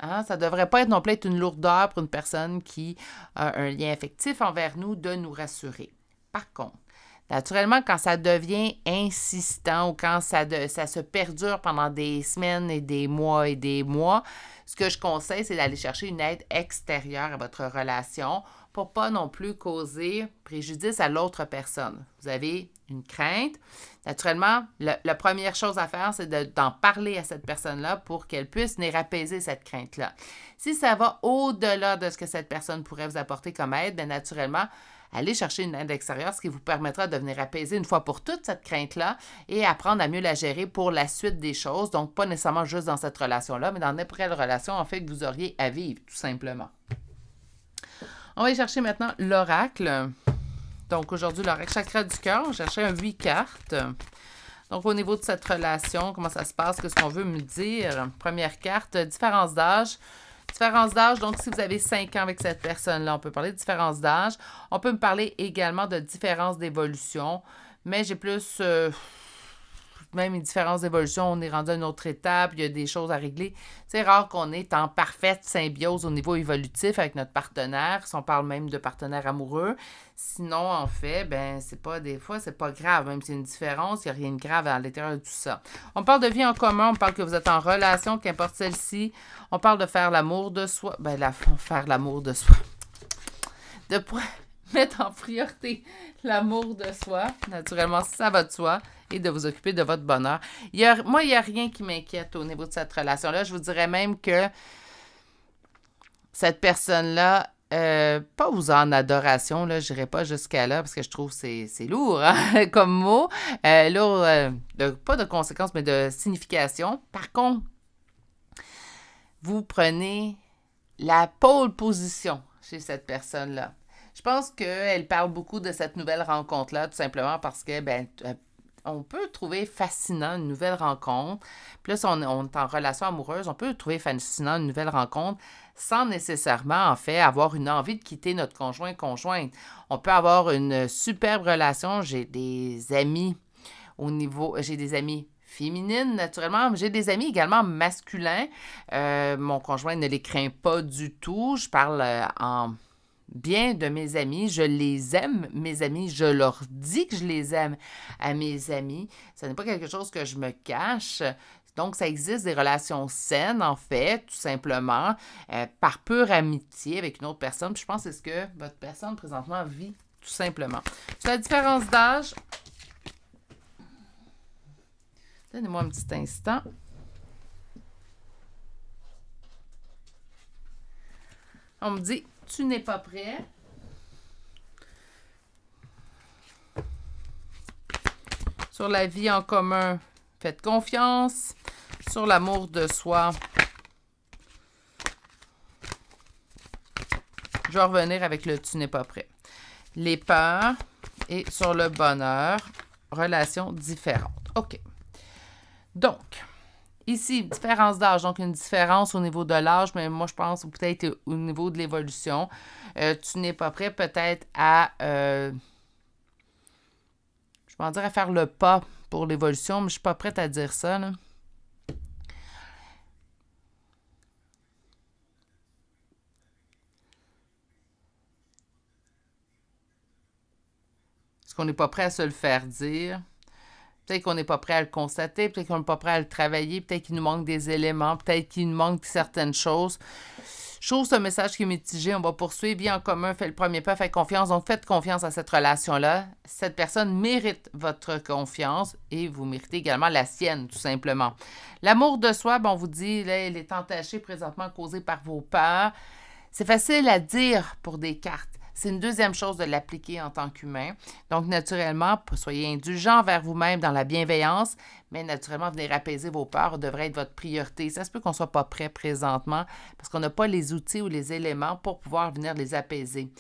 Hein? Ça ne devrait pas être non plus être une lourdeur pour une personne qui a un lien affectif envers nous de nous rassurer. Par contre, naturellement, quand ça devient insistant ou quand ça se perdure pendant des semaines et des mois, ce que je conseille, c'est d'aller chercher une aide extérieure à votre relation pour ne pas non plus causer préjudice à l'autre personne. Vous avez une crainte. Naturellement, la première chose à faire, c'est d'en parler à cette personne-là pour qu'elle puisse venir apaiser cette crainte-là. Si ça va au-delà de ce que cette personne pourrait vous apporter comme aide, bien naturellement, allez chercher une aide extérieure, ce qui vous permettra de venir apaiser une fois pour toutes cette crainte-là et apprendre à mieux la gérer pour la suite des choses. Donc, pas nécessairement juste dans cette relation-là, mais dans n'importe quelle relation, en fait, que vous auriez à vivre, tout simplement. On va aller chercher maintenant l'oracle. Donc, aujourd'hui, l'oracle chakra du cœur. On cherchait 8 cartes. Donc, au niveau de cette relation, comment ça se passe, qu'est-ce qu'on veut me dire? Première carte, différence d'âge. Différence d'âge, donc si vous avez 5 ans avec cette personne-là, on peut parler de différence d'âge. On peut me parler également de différence d'évolution, mais j'ai plus, même une différence d'évolution, on est rendu à une autre étape, il y a des choses à régler. C'est rare qu'on est en parfaite symbiose au niveau évolutif avec notre partenaire, si on parle même de partenaire amoureux. Sinon, en fait, des fois, c'est pas grave, même s'il y a une différence, il n'y a rien de grave à l'intérieur de tout ça. On parle de vie en commun, on parle que vous êtes en relation, qu'importe celle-ci. On parle de faire l'amour de soi. Faire l'amour de soi. De mettre en priorité l'amour de soi, naturellement, ça va de soi, et de vous occuper de votre bonheur. Moi, il n'y a rien qui m'inquiète au niveau de cette relation-là. Je vous dirais même que cette personne-là, pas vous en adoration, là, je n'irai pas jusqu'à là, parce que je trouve que c'est lourd hein, comme mot. Lourd, pas de conséquences, mais de signification. Par contre, vous prenez la pole position chez cette personne-là. Je pense qu'elle parle beaucoup de cette nouvelle rencontre-là, tout simplement parce que, on peut trouver fascinant une nouvelle rencontre. Puis là, si on est en relation amoureuse, on peut trouver fascinant une nouvelle rencontre sans nécessairement, en fait, avoir une envie de quitter notre conjointe. On peut avoir une superbe relation. J'ai des amis féminines, naturellement. J'ai des amis également masculins. Mon conjoint ne les craint pas du tout. Je parle en bien de mes amis. Je les aime, mes amis. Je leur dis que je les aime à mes amis. Ce n'est pas quelque chose que je me cache. Donc, ça existe des relations saines, en fait, tout simplement, par pure amitié avec une autre personne. Puis je pense que c'est ce que votre personne, présentement, vit, tout simplement. Sur la différence d'âge, donnez-moi un petit instant. On me dit, tu n'es pas prêt. Sur la vie en commun, faites confiance. Sur l'amour de soi, je vais revenir avec le tu n'es pas prêt. Les peurs et sur le bonheur, relations différentes. OK. Donc, Ici, différence d'âge, donc une différence au niveau de l'âge, mais moi, je pense peut-être au niveau de l'évolution. Tu n'es pas prêt peut-être à, je vais en dire à faire le pas pour l'évolution, mais je ne suis pas prête à dire ça, là. Est-ce qu'on n'est pas prêt à se le faire dire? Peut-être qu'on n'est pas prêt à le constater, peut-être qu'on n'est pas prêt à le travailler, peut-être qu'il nous manque des éléments, peut-être qu'il nous manque certaines choses. Je trouve ce message qui est mitigé. On va poursuivre, vie en commun, fait le premier pas, fait confiance. Donc, faites confiance à cette relation-là. Cette personne mérite votre confiance et vous méritez également la sienne, tout simplement. L'amour de soi, bon, on vous dit, là, il est entaché présentement, causé par vos peurs. C'est facile à dire pour des cartes. C'est une deuxième chose de l'appliquer en tant qu'humain. Donc, naturellement, soyez indulgent envers vous-même dans la bienveillance, mais naturellement, venir apaiser vos peurs devrait être votre priorité. Ça se peut qu'on ne soit pas prêt présentement parce qu'on n'a pas les outils ou les éléments pour pouvoir venir les apaiser.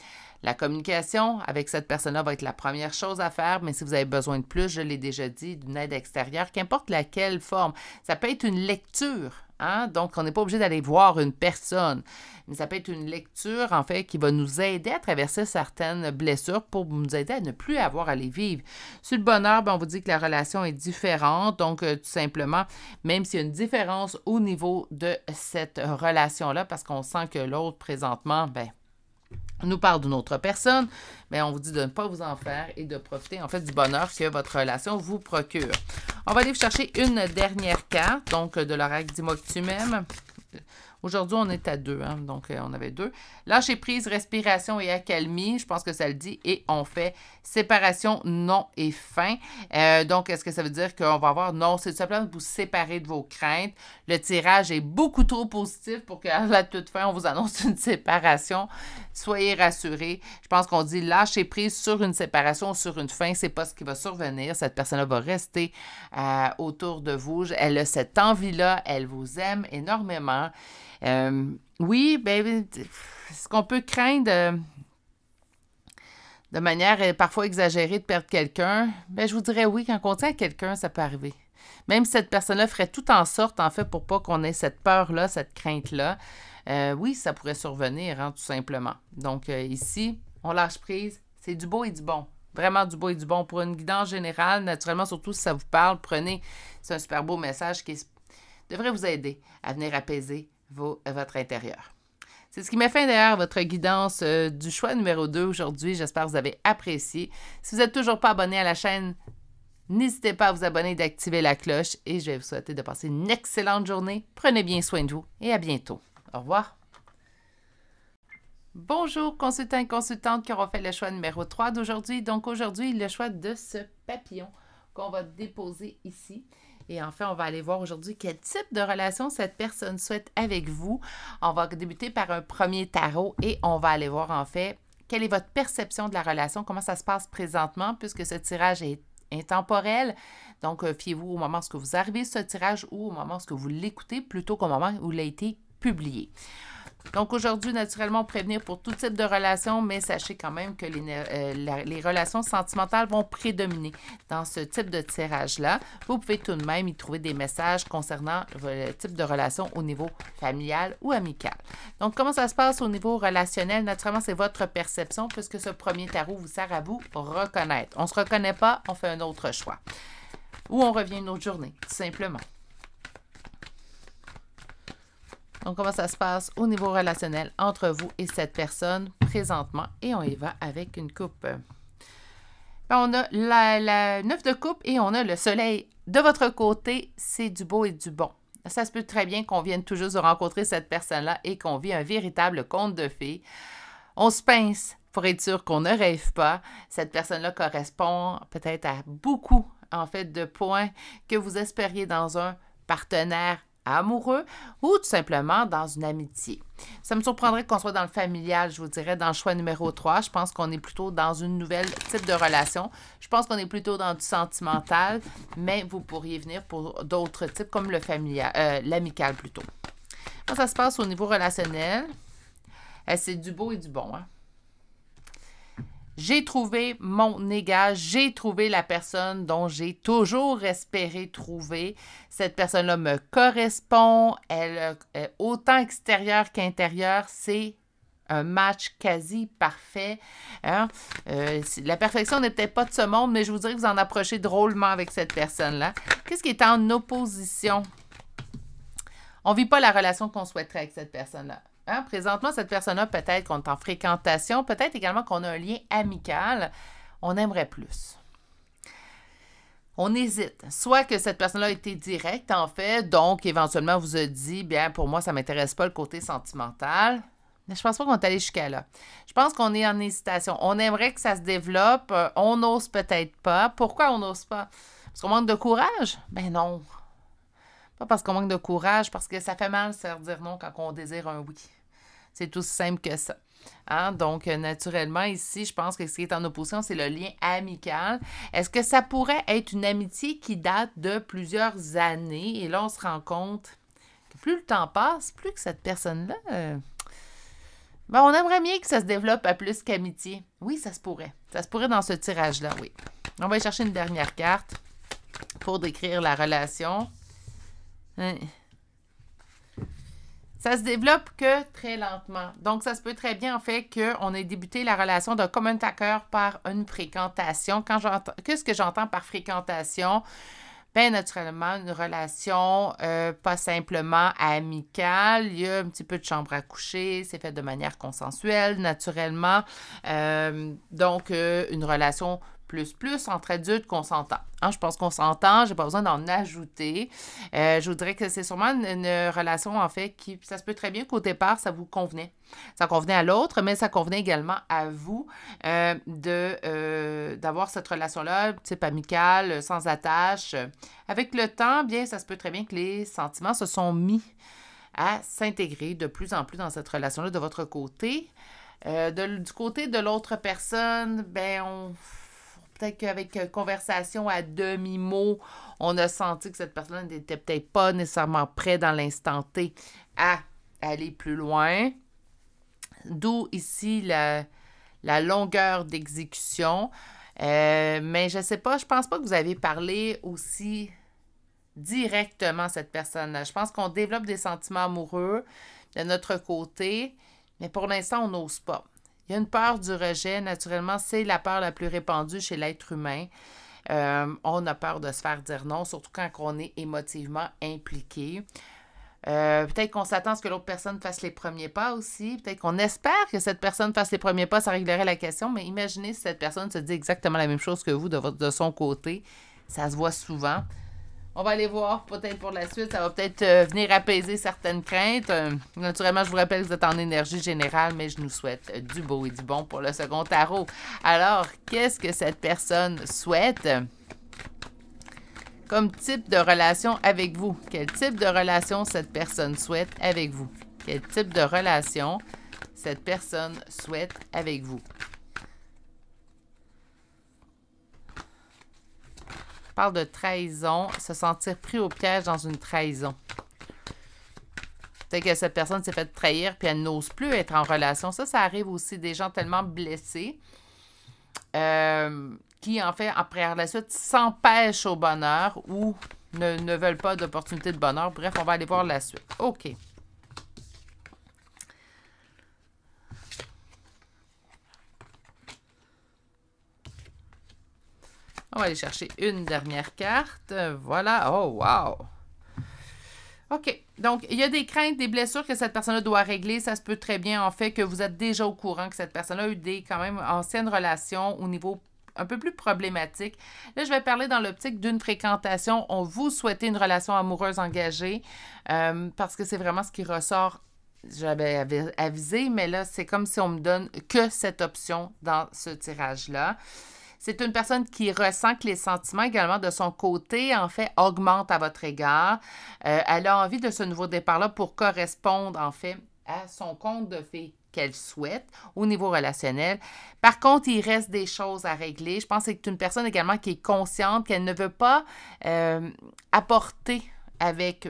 La communication avec cette personne-là va être la première chose à faire, mais si vous avez besoin de plus, je l'ai déjà dit, d'une aide extérieure, qu'importe laquelle forme. Ça peut être une lecture, hein? Donc on n'est pas obligé d'aller voir une personne, mais ça peut être une lecture, en fait, qui va nous aider à traverser certaines blessures pour nous aider à ne plus avoir à les vivre. Sur le bonheur, on vous dit que la relation est différente, donc tout simplement, même s'il y a une différence au niveau de cette relation-là, parce qu'on sent que l'autre, présentement, nous parle d'une autre personne, mais on vous dit de ne pas vous en faire et de profiter en fait du bonheur que votre relation vous procure. On va aller vous chercher une dernière carte, donc de l'oracle Dis-moi que tu m'aimes. Aujourd'hui, on est à 2, hein, donc on avait 2. Lâcher prise, respiration et accalmie, je pense que ça le dit. Et on fait séparation, non et fin. Donc, est-ce que ça veut dire qu'on va avoir non? C'est tout simplement de vous séparer de vos craintes. Le tirage est beaucoup trop positif pour qu'à la toute fin, on vous annonce une séparation. Soyez rassurés. Je pense qu'on dit lâcher prise sur une séparation, sur une fin. C'est pas ce qui va survenir. Cette personne-là va rester autour de vous. Elle a cette envie-là. Elle vous aime énormément. Oui, ce qu'on peut craindre de manière parfois exagérée de perdre quelqu'un, je vous dirais oui, quand on tient à quelqu'un, ça peut arriver. Même si cette personne-là ferait tout en sorte, en fait, pour pas qu'on ait cette peur-là, cette crainte-là, oui, ça pourrait survenir, hein, tout simplement. Donc, ici, on lâche prise, c'est du beau et du bon. Vraiment du beau et du bon. Pour une guidance générale, naturellement, surtout si ça vous parle, prenez, c'est un super beau message qui devrait vous aider à venir apaiser votre intérieur. C'est ce qui met fin d'ailleurs à votre guidance du choix numéro 2 aujourd'hui. J'espère que vous avez apprécié. Si vous n'êtes toujours pas abonné à la chaîne, n'hésitez pas à vous abonner et d'activer la cloche. Et je vais vous souhaiter de passer une excellente journée. Prenez bien soin de vous et à bientôt. Au revoir. Bonjour, consultants et consultantes qui auront fait le choix numéro 3 d'aujourd'hui. Donc aujourd'hui, le choix de ce papillon qu'on va déposer ici. Et enfin, on va aller voir aujourd'hui quel type de relation cette personne souhaite avec vous. On va débuter par un premier tarot et on va aller voir en fait quelle est votre perception de la relation, comment ça se passe présentement puisque ce tirage est intemporel. Donc, fiez-vous au moment où vous arrivez sur ce tirage ou au moment où vous l'écoutez plutôt qu'au moment où il a été publié. Donc aujourd'hui, naturellement, prévenir pour tout type de relation, mais sachez quand même que les relations sentimentales vont prédominer dans ce type de tirage-là. Vous pouvez tout de même y trouver des messages concernant le type de relation au niveau familial ou amical. Donc, comment ça se passe au niveau relationnel? Naturellement, c'est votre perception puisque ce premier tarot vous sert à vous reconnaître. On ne se reconnaît pas, on fait un autre choix. Ou on revient une autre journée, tout simplement. Donc, comment ça se passe au niveau relationnel entre vous et cette personne présentement? Et on y va avec une coupe. On a la 9 de coupe et on a le soleil. De votre côté, c'est du beau et du bon. Ça se peut très bien qu'on vienne tout juste de rencontrer cette personne-là et qu'on vit un véritable conte de fées. On se pince pour être sûr qu'on ne rêve pas. Cette personne-là correspond peut-être à beaucoup, en fait, de points que vous espériez dans un partenaire amoureux ou tout simplement dans une amitié. Ça me surprendrait qu'on soit dans le familial, je vous dirais, dans le choix numéro 3. Je pense qu'on est plutôt dans une nouvelle type de relation. Je pense qu'on est plutôt dans du sentimental, mais vous pourriez venir pour d'autres types comme le familial, l'amical plutôt. Comment ça se passe au niveau relationnel? C'est du beau et du bon, hein? J'ai trouvé mon égal, j'ai trouvé la personne dont j'ai toujours espéré trouver. Cette personne-là me correspond, elle est autant extérieure qu'intérieure, c'est un match quasi parfait. Hein? La perfection n'est peut-être pas de ce monde, mais je vous dirais que vous en approchez drôlement avec cette personne-là. Qu'est-ce qui est en opposition? On ne vit pas la relation qu'on souhaiterait avec cette personne-là. Hein? Présentement, cette personne-là, peut-être qu'on est en fréquentation, peut-être également qu'on a un lien amical. On aimerait plus. On hésite. Soit que cette personne-là a été directe, en fait, donc éventuellement vous a dit, bien, pour moi, ça ne m'intéresse pas le côté sentimental. Mais je pense pas qu'on est allé jusqu'à là. Je pense qu'on est en hésitation. On aimerait que ça se développe. On n'ose peut-être pas. Pourquoi on n'ose pas? Parce qu'on manque de courage? Ben non. Pas parce qu'on manque de courage, parce que ça fait mal de se faire dire non quand on désire un oui. C'est aussi simple que ça. Hein? Donc, naturellement, ici, je pense que ce qui est en opposition, c'est le lien amical. Est-ce que ça pourrait être une amitié qui date de plusieurs années? Et là, on se rend compte que plus le temps passe, plus que cette personne-là... ben, on aimerait mieux que ça se développe à plus qu'amitié. Oui, ça se pourrait. Ça se pourrait dans ce tirage-là, oui. On va aller chercher une dernière carte pour décrire la relation. Ça se développe que très lentement. Donc, ça se peut très bien, en fait, qu'on ait débuté la relation d'un commun accord par une fréquentation. Qu'est-ce que j'entends par fréquentation? Bien, naturellement, une relation pas simplement amicale. Il y a un petit peu de chambre à coucher. C'est fait de manière consensuelle, naturellement. Donc, une relation plus entre adultes consentants. Hein, je pense qu'on s'entend, j'ai pas besoin d'en ajouter. Je vous dirais que c'est sûrement une relation, en fait, qui, ça se peut très bien qu'au départ, ça vous convenait. Ça convenait à l'autre, mais ça convenait également à vous d'avoir cette relation-là, type amicale, sans attache. Avec le temps, bien, ça se peut très bien que les sentiments se sont mis à s'intégrer de plus en plus dans cette relation-là de votre côté. Du côté de l'autre personne, ben, peut-être qu'avec conversation à demi-mot, on a senti que cette personne n'était peut-être pas nécessairement prête dans l'instant T à aller plus loin. D'où ici la longueur d'exécution. Mais je ne sais pas, je ne pense pas que vous avez parlé aussi directement à cette personne-là. Je pense qu'on développe des sentiments amoureux de notre côté, mais pour l'instant, on n'ose pas. Il y a une peur du rejet. Naturellement, c'est la peur la plus répandue chez l'être humain. On a peur de se faire dire non, surtout quand on est émotivement impliqué. Peut-être qu'on s'attend à ce que l'autre personne fasse les premiers pas aussi. Peut-être qu'on espère que cette personne fasse les premiers pas, ça réglerait la question. Mais imaginez si cette personne se dit exactement la même chose que vous de son côté. Ça se voit souvent. On va aller voir peut-être pour la suite. Ça va peut-être venir apaiser certaines craintes. Naturellement, je vous rappelle que vous êtes en énergie générale, mais je nous souhaite du beau et du bon pour le second tarot. Alors, qu'est-ce que cette personne souhaite comme type de relation avec vous? Quel type de relation cette personne souhaite avec vous? Quel type de relation cette personne souhaite avec vous? Parle de trahison, se sentir pris au piège dans une trahison. Peut-être que cette personne s'est fait trahir puis elle n'ose plus être en relation. Ça arrive aussi des gens tellement blessés qui, en fait, après la suite, s'empêchent au bonheur ou ne veulent pas d'opportunité de bonheur. Bref, on va aller voir la suite. OK. On va aller chercher une dernière carte. Voilà. Oh, wow! OK. Donc, il y a des craintes, des blessures que cette personne-là doit régler. Ça se peut très bien, en fait, que vous êtes déjà au courant que cette personne-là a eu des, quand même, anciennes relations au niveau un peu plus problématique. Là, je vais parler dans l'optique d'une fréquentation. On vous souhaite une relation amoureuse engagée parce que c'est vraiment ce qui ressort. J'avais avisé, mais là, c'est comme si on me donne que cette option dans ce tirage-là. C'est une personne qui ressent que les sentiments également de son côté, en fait, augmentent à votre égard. Elle a envie de ce nouveau départ-là pour correspondre, en fait, à son conte de fées qu'elle souhaite au niveau relationnel. Par contre, il reste des choses à régler. Je pense que c'est une personne également qui est consciente qu'elle ne veut pas apporter avec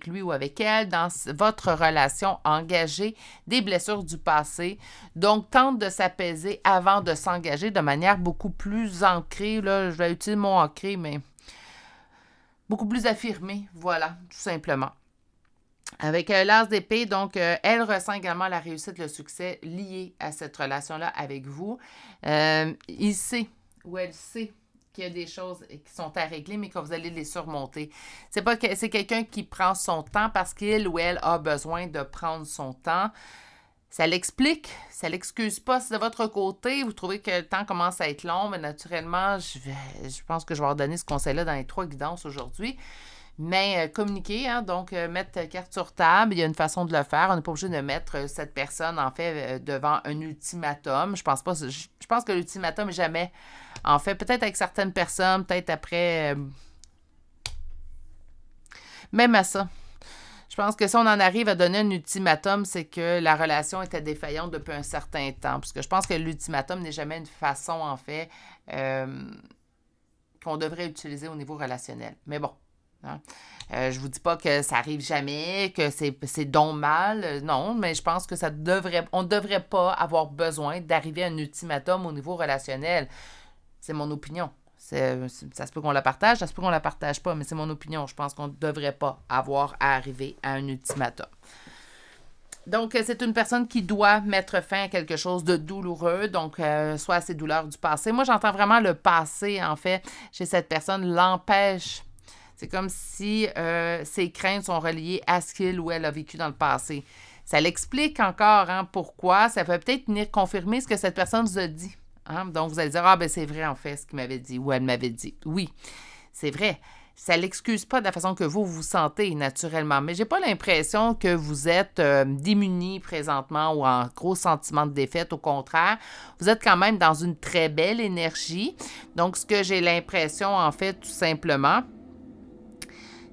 lui ou avec elle, dans votre relation engagée, des blessures du passé. Donc, tente de s'apaiser avant de s'engager de manière beaucoup plus ancrée. Là, je vais utiliser le mot ancré, mais beaucoup plus affirmée. Voilà, tout simplement. Avec l'as d'épée, donc, elle ressent également la réussite, le succès lié à cette relation-là avec vous. Il sait, ou elle sait, qu'il y a des choses qui sont à régler, mais que vous allez les surmonter. C'est pas que c'est quelqu'un qui prend son temps parce qu'il ou elle a besoin de prendre son temps. Ça l'explique, ça l'excuse pas. Si de votre côté, vous trouvez que le temps commence à être long, mais naturellement, je pense que je vais leur donner ce conseil-là dans les 3 guidances aujourd'hui. Mais communiquer, hein, donc mettre carte sur table, il y a une façon de le faire. On n'est pas obligé de mettre cette personne, en fait, devant un ultimatum. Je pense que l'ultimatum n'est jamais, en fait, peut-être avec certaines personnes, peut-être après, même à ça. Je pense que si on en arrive à donner un ultimatum, c'est que la relation était défaillante depuis un certain temps. Parce que je pense que l'ultimatum n'est jamais une façon, en fait, qu'on devrait utiliser au niveau relationnel. Mais bon. Hein? Je vous dis pas que ça arrive jamais, que c'est donc mal. Non, mais je pense que on ne devrait pas avoir besoin d'arriver à un ultimatum au niveau relationnel. C'est mon opinion. Ça se peut qu'on la partage, ça se peut qu'on la partage pas, mais c'est mon opinion. Je pense qu'on ne devrait pas avoir à arriver à un ultimatum. Donc, c'est une personne qui doit mettre fin à quelque chose de douloureux, donc soit à ses douleurs du passé. Moi, j'entends vraiment le passé, en fait, chez cette personne, l'empêche. C'est comme si ses craintes sont reliées à ce qu'il ou elle a vécu dans le passé. Ça l'explique encore, hein, pourquoi. Ça peut peut-être venir confirmer ce que cette personne vous a dit. Hein? Donc, vous allez dire, ah, ben c'est vrai, en fait, ce qu'il m'avait dit ou elle m'avait dit. Oui, c'est vrai. Ça ne l'excuse pas de la façon que vous vous sentez naturellement. Mais j'ai pas l'impression que vous êtes démuni présentement ou en gros sentiment de défaite. Au contraire, vous êtes quand même dans une très belle énergie. Donc, ce que j'ai l'impression, en fait, tout simplement,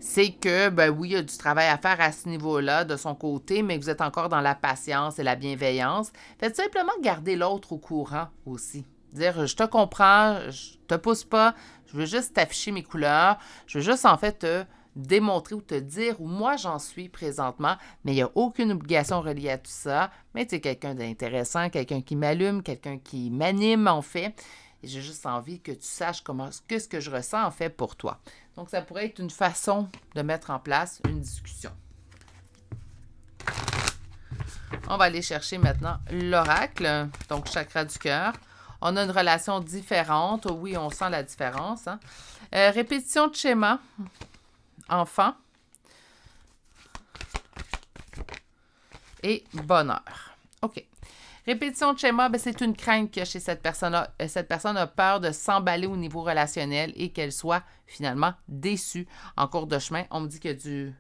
c'est que, ben oui, il y a du travail à faire à ce niveau-là de son côté, mais que vous êtes encore dans la patience et la bienveillance. Faites simplement garder l'autre au courant aussi. Dire, je te comprends, je te pousse pas, je veux juste t'afficher mes couleurs, je veux juste en fait te démontrer ou te dire où moi j'en suis présentement, mais il n'y a aucune obligation reliée à tout ça. Mais tu es quelqu'un d'intéressant, quelqu'un qui m'allume, quelqu'un qui m'anime en fait. Et j'ai juste envie que tu saches ce que je ressens en fait pour toi. Donc, ça pourrait être une façon de mettre en place une discussion. On va aller chercher maintenant l'oracle, donc chakra du cœur. On a une relation différente. Oui, on sent la différence. Hein? Répétition de schéma. Enfant. Et bonheur. OK. Répétition de schéma, ben, c'est une crainte que chez cette personne-là. Cette personne a peur de s'emballer au niveau relationnel et qu'elle soit finalement déçue en cours de chemin. On me dit qu'il y a de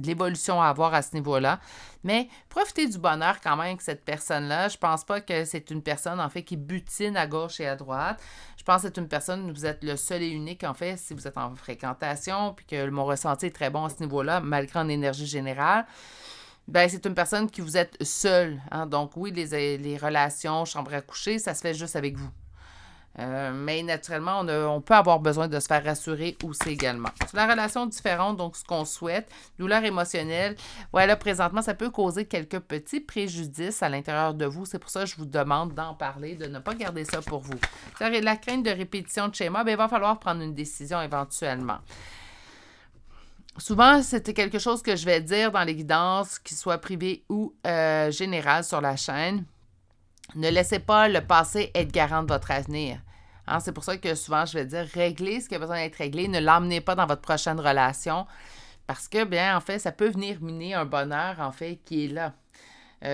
l'évolution à avoir à ce niveau-là. Mais profitez du bonheur quand même avec cette personne-là. Je pense pas que c'est une personne, en fait, qui butine à gauche et à droite. Je pense que c'est une personne, vous êtes le seul et unique, en fait, si vous êtes en fréquentation, puis que mon ressenti est très bon à ce niveau-là, malgré en énergie générale. Ben, c'est une personne qui vous êtes seul. Hein? Donc, oui, les relations, chambre à coucher, ça se fait juste avec vous. Mais naturellement, on peut avoir besoin de se faire rassurer aussi également. C'est la relation différente, donc ce qu'on souhaite. Douleur émotionnelle, ouais, là, présentement, ça peut causer quelques petits préjudices à l'intérieur de vous. C'est pour ça que je vous demande d'en parler, de ne pas garder ça pour vous. La crainte de répétition de schéma, ben, il va falloir prendre une décision éventuellement. Souvent, c'était quelque chose que je vais dire dans les guidances, qu'il soit privé ou général sur la chaîne. Ne laissez pas le passé être garant de votre avenir. Hein, c'est pour ça que souvent, je vais dire, réglez ce qui a besoin d'être réglé. Ne l'emmenez pas dans votre prochaine relation parce que, bien, en fait, ça peut venir miner un bonheur, en fait, qui est là.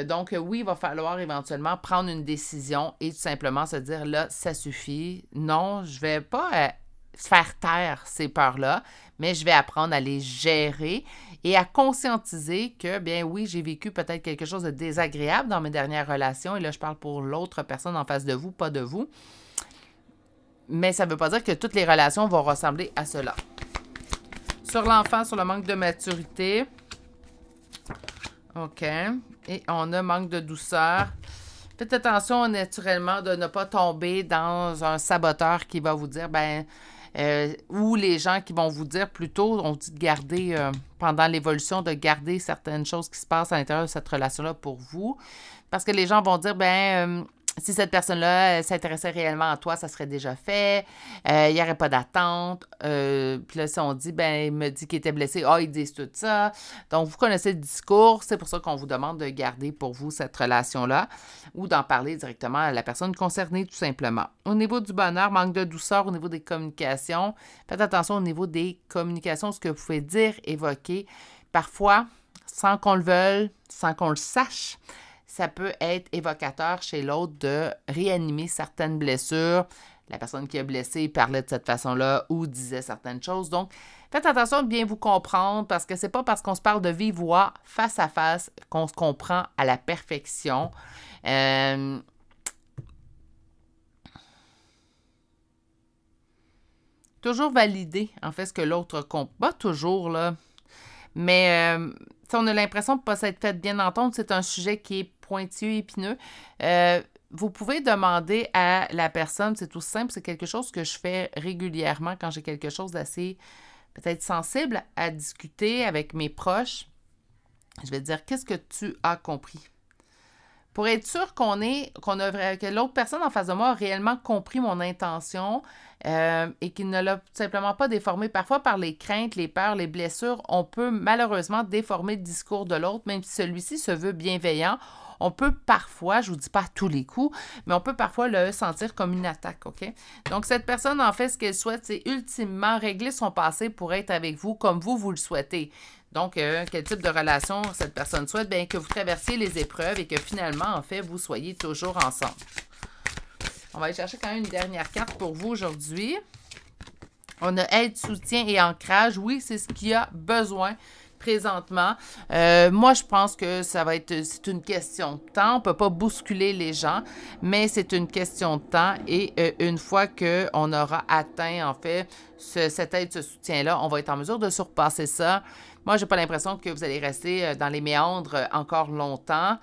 Donc, oui, il va falloir éventuellement prendre une décision et tout simplement se dire, là, ça suffit. Non, je ne vais pas faire taire ces peurs-là, mais je vais apprendre à les gérer et à conscientiser que, bien oui, j'ai vécu peut-être quelque chose de désagréable dans mes dernières relations, et là, je parle pour l'autre personne en face de vous, pas de vous. Mais ça ne veut pas dire que toutes les relations vont ressembler à cela. Sur l'enfant, sur le manque de maturité. OK. Et on a manque de douceur. Faites attention naturellement de ne pas tomber dans un saboteur qui va vous dire, ben ou les gens qui vont vous dire plutôt, on dit de garder, pendant l'évolution, de garder certaines choses qui se passent à l'intérieur de cette relation-là pour vous. Parce que les gens vont dire, si cette personne-là s'intéressait réellement à toi, ça serait déjà fait. Il n'y aurait pas d'attente. Puis là, si on dit, il me dit qu'il était blessé, ils disent tout ça. Donc, vous connaissez le discours. C'est pour ça qu'on vous demande de garder pour vous cette relation-là ou d'en parler directement à la personne concernée, tout simplement. Au niveau du bonheur, manque de douceur au niveau des communications. Faites attention au niveau des communications, ce que vous pouvez dire, évoquer. Parfois, sans qu'on le veuille, sans qu'on le sache, ça peut être évocateur chez l'autre de réanimer certaines blessures. La personne qui a blessé parlait de cette façon-là ou disait certaines choses. Donc, faites attention de bien vous comprendre parce que c'est pas parce qu'on se parle de vive voix, face à face, qu'on se comprend à la perfection. Toujours valider, en fait, ce que l'autre comprend. Pas toujours, là. Mais si on a l'impression de ne pas s'être fait bien entendre, c'est un sujet qui est pointilleux, épineux. Vous pouvez demander à la personne, c'est tout simple, c'est quelque chose que je fais régulièrement quand j'ai quelque chose d'assez peut-être sensible à discuter avec mes proches. Je vais dire, qu'est-ce que tu as compris? Pour être sûr que l'autre personne en face de moi a réellement compris mon intention et qu'il ne l'a tout simplement pas déformé. Parfois, par les craintes, les peurs, les blessures, on peut malheureusement déformer le discours de l'autre, même si celui-ci se veut bienveillant. On peut parfois, je ne vous dis pas à tous les coups, mais on peut parfois le sentir comme une attaque, OK? Donc, cette personne, en fait, ce qu'elle souhaite, c'est ultimement régler son passé pour être avec vous comme vous le souhaitez. Donc, quel type de relation cette personne souhaite? Bien, que vous traversiez les épreuves et que finalement, en fait, vous soyez toujours ensemble. On va aller chercher quand même une dernière carte pour vous aujourd'hui. On a aide, soutien et ancrage. Oui, c'est ce qu'il y a besoin présentement. Moi, je pense que c'est une question de temps. On ne peut pas bousculer les gens, mais c'est une question de temps. Et une fois qu'on aura atteint, en fait, cette aide, ce soutien-là, on va être en mesure de surpasser ça. Moi, je n'ai pas l'impression que vous allez rester dans les méandres encore longtemps.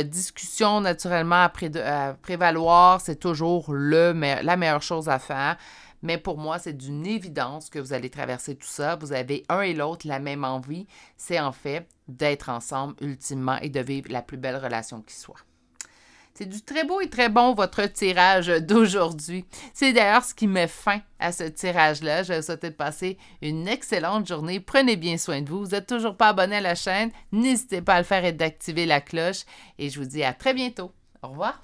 Discussion, naturellement, à prévaloir, c'est toujours la meilleure chose à faire. Mais pour moi, c'est d'une évidence que vous allez traverser tout ça. Vous avez un et l'autre la même envie. C'est en fait d'être ensemble ultimement et de vivre la plus belle relation qui soit. C'est du très beau et très bon, votre tirage d'aujourd'hui. C'est d'ailleurs ce qui met fin à ce tirage-là. Je vais vous souhaiter de passer une excellente journée. Prenez bien soin de vous. Vous n'êtes toujours pas abonné à la chaîne. N'hésitez pas à le faire et d'activer la cloche. Et je vous dis à très bientôt. Au revoir.